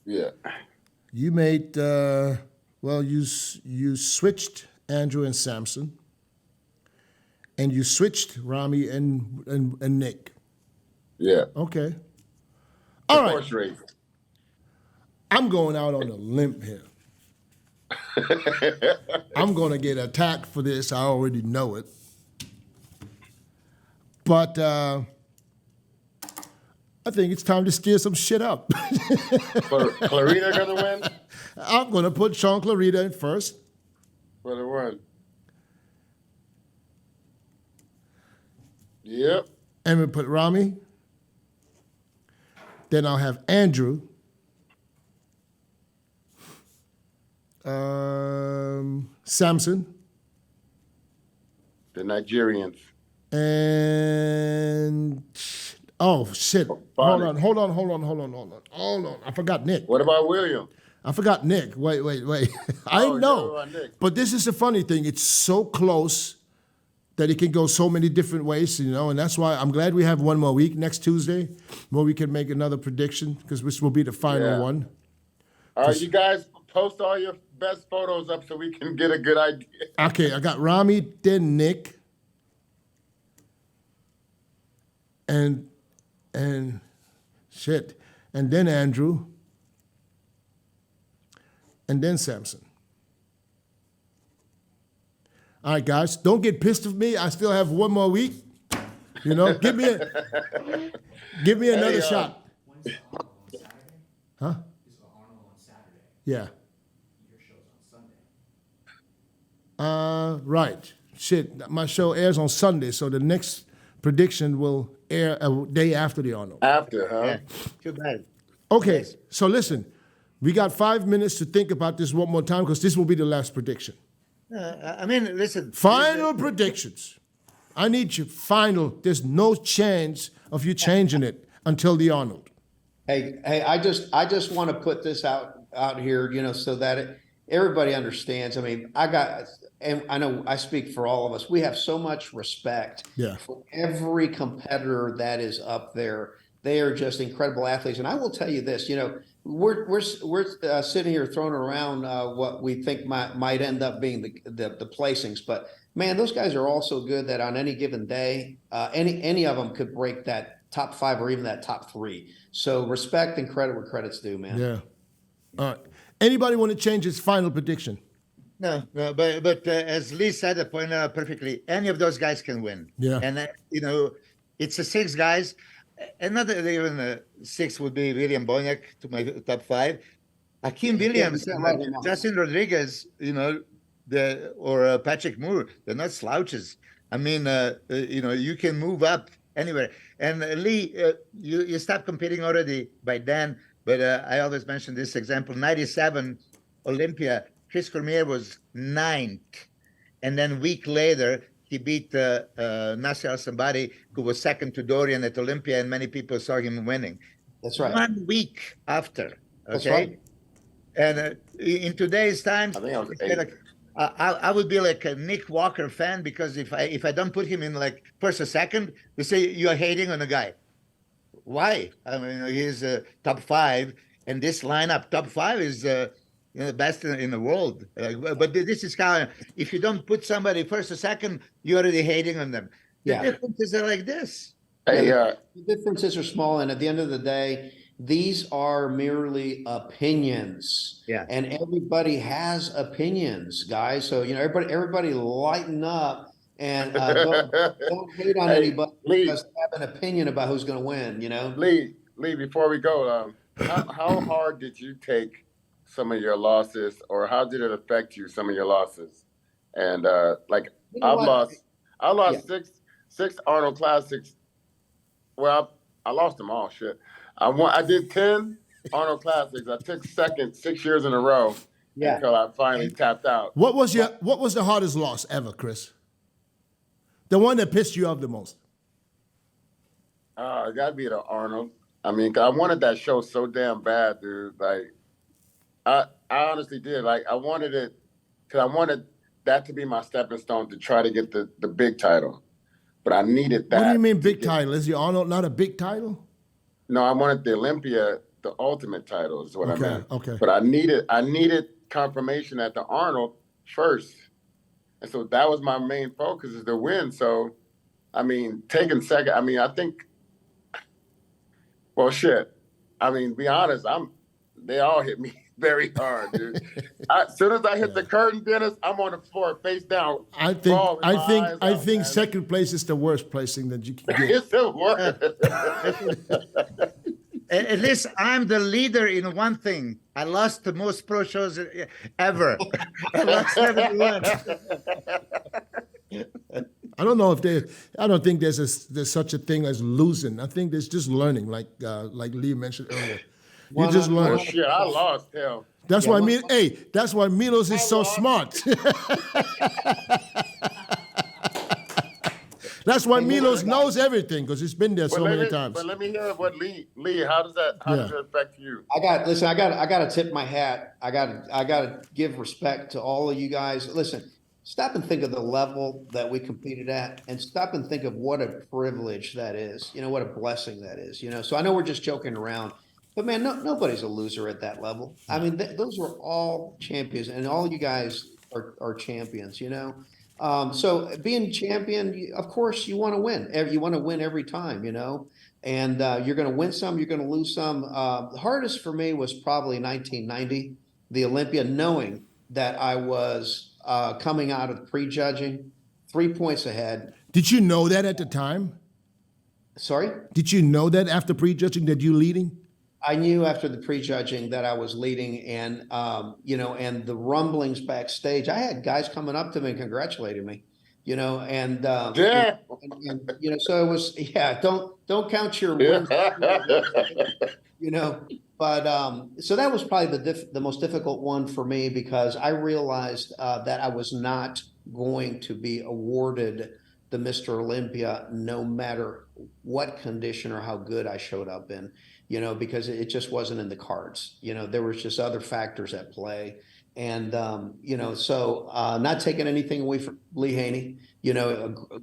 Yeah. You made, you switched Andrew and Samson, and you switched Ramy and Nick. Yeah. Okay. All right. Horse race. I'm going out on a limb here. I'm going to get attacked for this. I already know it. But I think it's time to steer some shit up. Clarida gonna win I'm going to put SHAUN Clarida in first. for the one. Yep. And we put Ramy. Then I'll have Andrew. Samson. The Nigerians. And oh shit. Hold on. I forgot Nick. What about William? I forgot Nick. Wait. I Oh, know. yeah, Nick. But this is the funny thing. It's so close that it can go so many different ways, and that's why I'm glad we have one more week next Tuesday where we can make another prediction, because this will be the final one. All right, you guys post all your best photos up so we can get a good idea. Okay, I got Ramy, then Nick, and shit, and then Andrew, and then Samson. All right, guys, don't get pissed at me. I still have one more week. You know, give me another shot. When's the Arnold on Saturday? Huh? Is the Arnold on Saturday? Yeah. Your show's on Sunday. Right. Shit, my show airs on Sunday, so the next prediction will air a day after the Arnold. After, huh? Yeah. Too bad. Okay, so listen, we got 5 minutes to think about this one more time because this will be the last prediction. I mean, listen. Final predictions. I need you final. There's no chance of you changing it until the Arnold. Hey, I just want to put this out here, you know, so that everybody understands. I mean, and I know I speak for all of us. We have so much respect for every competitor that is up there. They are just incredible athletes. And I will tell you this, you know, we're sitting here throwing around what we think might end up being the placings, but man, those guys are all so good that on any given day, any of them could break that top 5 or even that top 3. So respect and credit where credit's due, man. Yeah. All right. Anybody want to change his final prediction? No, but as Lee said, it pointed out perfectly, any of those guys can win. Yeah. And, you know, it's a 6 guys. Another even 6 would be William Bonac to my top 5. Hakeem Williams, Justin Rodriguez, you know, or Patrick Moore, they're not slouches. I mean, you know, you can move up anywhere. And Lee, you stopped competing already by then, but I always mention this example. 97 Olympia, Chris Cormier was 9th. And then a week later, he beat Nasser Al-Sambari, who was 2nd to Dorian at Olympia, and many people saw him winning. That's right. 1 week after, okay? That's right. And in today's times, I think I was 8. I would be like a Nick Walker fan, because if I don't put him in like first or second, they say you're hating on a guy. Why? I mean, he's top 5, and this lineup, top 5 is you know, the best in the world. But this is how, if you don't put somebody first or second, you're already hating on them. The differences are like this. Hey, The differences are small, and at the end of the day, these are merely opinions. Yeah. And everybody has opinions, guys. So, you know, everybody lighten up and don't hate on anybody because they have an opinion about who's going to win, you know? Lee, before we go, how hard did you take some of your losses, or how did it affect you, some of your losses? And like, You know I lost six Arnold Classics. Well, I lost them all. Shit, I did 10 Arnold Classics. I took second 6 years in a row until I finally tapped out. What was the hardest loss ever, Chris? The one that pissed you off the most? It got to be the Arnold. I mean, 'cause I wanted that show so damn bad, dude. Like, I honestly did. Like, I wanted it because I wanted that to be my stepping stone to try to get the big title. But I needed that. What do you mean big title? Is the Arnold not a big title? No, I wanted the Olympia, the ultimate title is what I meant. Okay. But I needed confirmation at the Arnold first. And so that was my main focus, is to win. So, I mean, taking second, I mean, I think, well, shit. I mean, be honest, they all hit me very hard, dude. As soon as I hit the curtain, Dennis, I'm on the floor face down. I think second place is the worst placing that you can get. It's the worst. At least I'm the leader in one thing. I lost the most pro shows ever. I lost 71. I don't know if I don't think there's such a thing as losing. I think there's just learning, like Lee mentioned earlier. You just learn. Oh, shit, I lost, hell. That's why that's why Milos is so smart. That's why Milos knows everything, because he's been there so many times. But let me hear what Lee, how does that affect you? I got to tip my hat. I got to give respect to all of you guys. Listen, stop and think of the level that we competed at, and stop and think of what a privilege that is. You know, what a blessing that is. You know, so I know we're just joking around, but man, nobody's a loser at that level. I mean, those were all champions, and all you guys are champions. You know, So being champion, of course, you want to win. You want to win every time, and you're going to win some, you're going to lose some. The hardest for me was probably 1990, the Olympia, knowing that I was coming out of prejudging, 3 points ahead. Did you know that at the time? Sorry? Did you know that after prejudging that you leading? I knew after the prejudging that I was leading, and and the rumblings backstage. I had guys coming up to me and congratulating me, and Yeah. so it was, don't count your wins, But so that was probably the most difficult one for me, because I realized that I was not going to be awarded the Mr. Olympia, no matter what condition or how good I showed up in, because it just wasn't in the cards. There was just other factors at play. And, so not taking anything away from Lee Haney,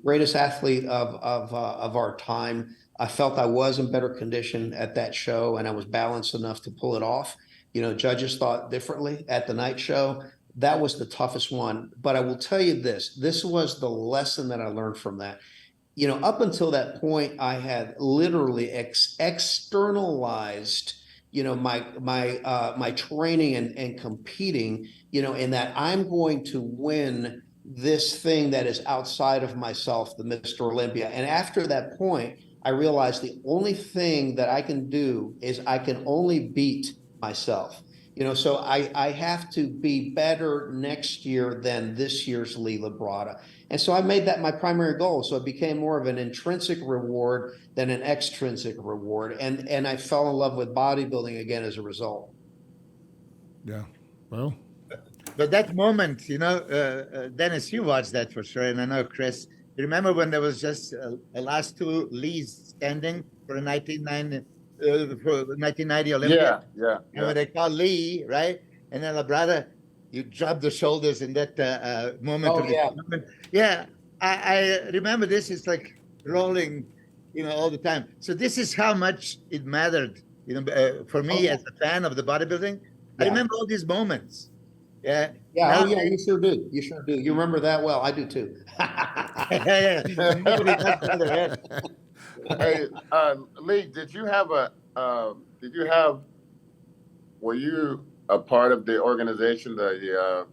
greatest athlete of our time. I felt I was in better condition at that show, and I was balanced enough to pull it off. Judges thought differently at the night show. That was the toughest one. But I will tell you this was the lesson that I learned from that. Up until that point, I had literally externalized, my training and competing, in that I'm going to win this thing that is outside of myself, the Mr. Olympia. And after that point, I realized the only thing that I can do is I can only beat myself. So I have to be better next year than this year's Lee Labrada. And so I made that my primary goal. So it became more of an intrinsic reward than an extrinsic reward. And I fell in love with bodybuilding again as a result. Yeah. Well. But that moment, Dennis, you watched that for sure. And I know, Chris, you remember when there was just the last two Lees standing for the 1990 Olympics? Yeah. And when they call Lee, right? And then Labrada, you drop the shoulders in that moment. Oh, of the tournament. Yeah. I remember this. It's like rolling, all the time. So this is how much it mattered, for me as a fan of the bodybuilding. I remember all these moments. Yeah. Yeah. Now, You sure do. You sure do. You remember that well. I do too. Nobody does better. Hey, Lee, were you a part of the organization, the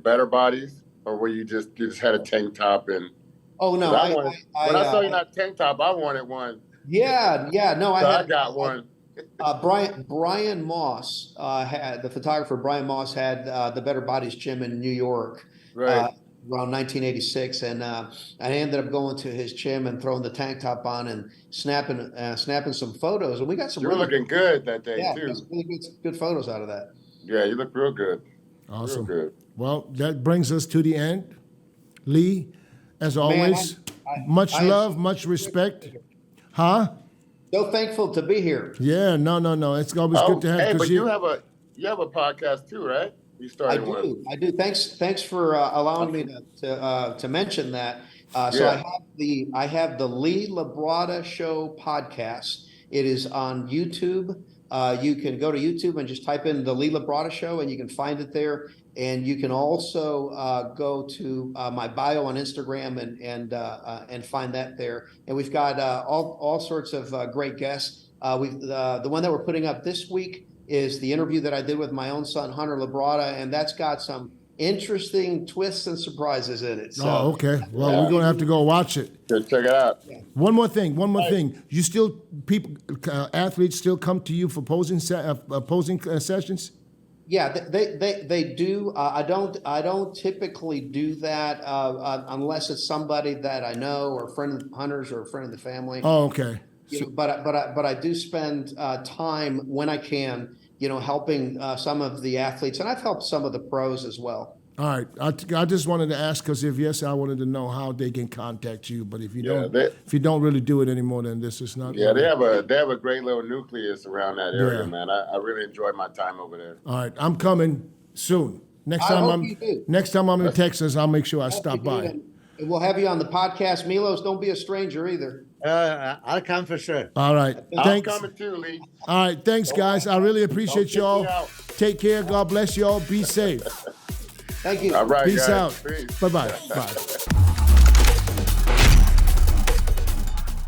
Better Bodies, or were you just had a tank top and? Oh no! When I saw you in that tank top, I wanted one. Yeah. No, I got one. Brian Moss had the photographer. Brian Moss had the Better Bodies gym in New York, Right. Around 1986, and I ended up going to his gym and throwing the tank top on and snapping some photos, and we got some. You were looking good that day too. Really good photos out of that. Yeah, you look real good. Awesome. Real good. Well, that brings us to the end. Lee, as always, much love, much respect. Huh? So thankful to be here. Yeah, no. It's always good to have. Hey, 'cause but you have a podcast too, right? You started one. I do. Thanks for allowing me to mention that. So I have the Lee Labrada Show podcast. It is on YouTube. You can go to YouTube and just type in the Lee Labrada Show, and you can find it there. And you can also go to my bio on Instagram and find that there. And we've got all sorts of great guests. The one that we're putting up this week is the interview that I did with my own son, Hunter Labrada, and that's got some interesting twists and surprises in it. So, okay. Well, we're gonna have to go watch it. Go check it out. Yeah. One more thing. You still athletes still come to you for posing sessions? Yeah, they do. I don't typically do that unless it's somebody that I know, or a friend of Hunter's, or a friend of the family. Oh, okay. But I do spend time when I can, helping some of the athletes, and I've helped some of the pros as well. All right. I just wanted to ask, because if yes, I wanted to know how they can contact you. But if you don't really do it anymore, then this is not. Yeah, they have a great little nucleus around that area, man. I really enjoyed my time over there. All right, I'm coming soon. Next time I'm in Texas, I'll make sure I stop by. And we'll have you on the podcast. Milos, don't be a stranger either. I'll come for sure. All right. Thanks. I'm coming too, Lee. All right. Thanks, guys. I really appreciate Don't kick me y'all. out. Take care. God bless y'all. Be safe. Thank you. All right, Peace guys. out. Peace. Bye-bye. Bye.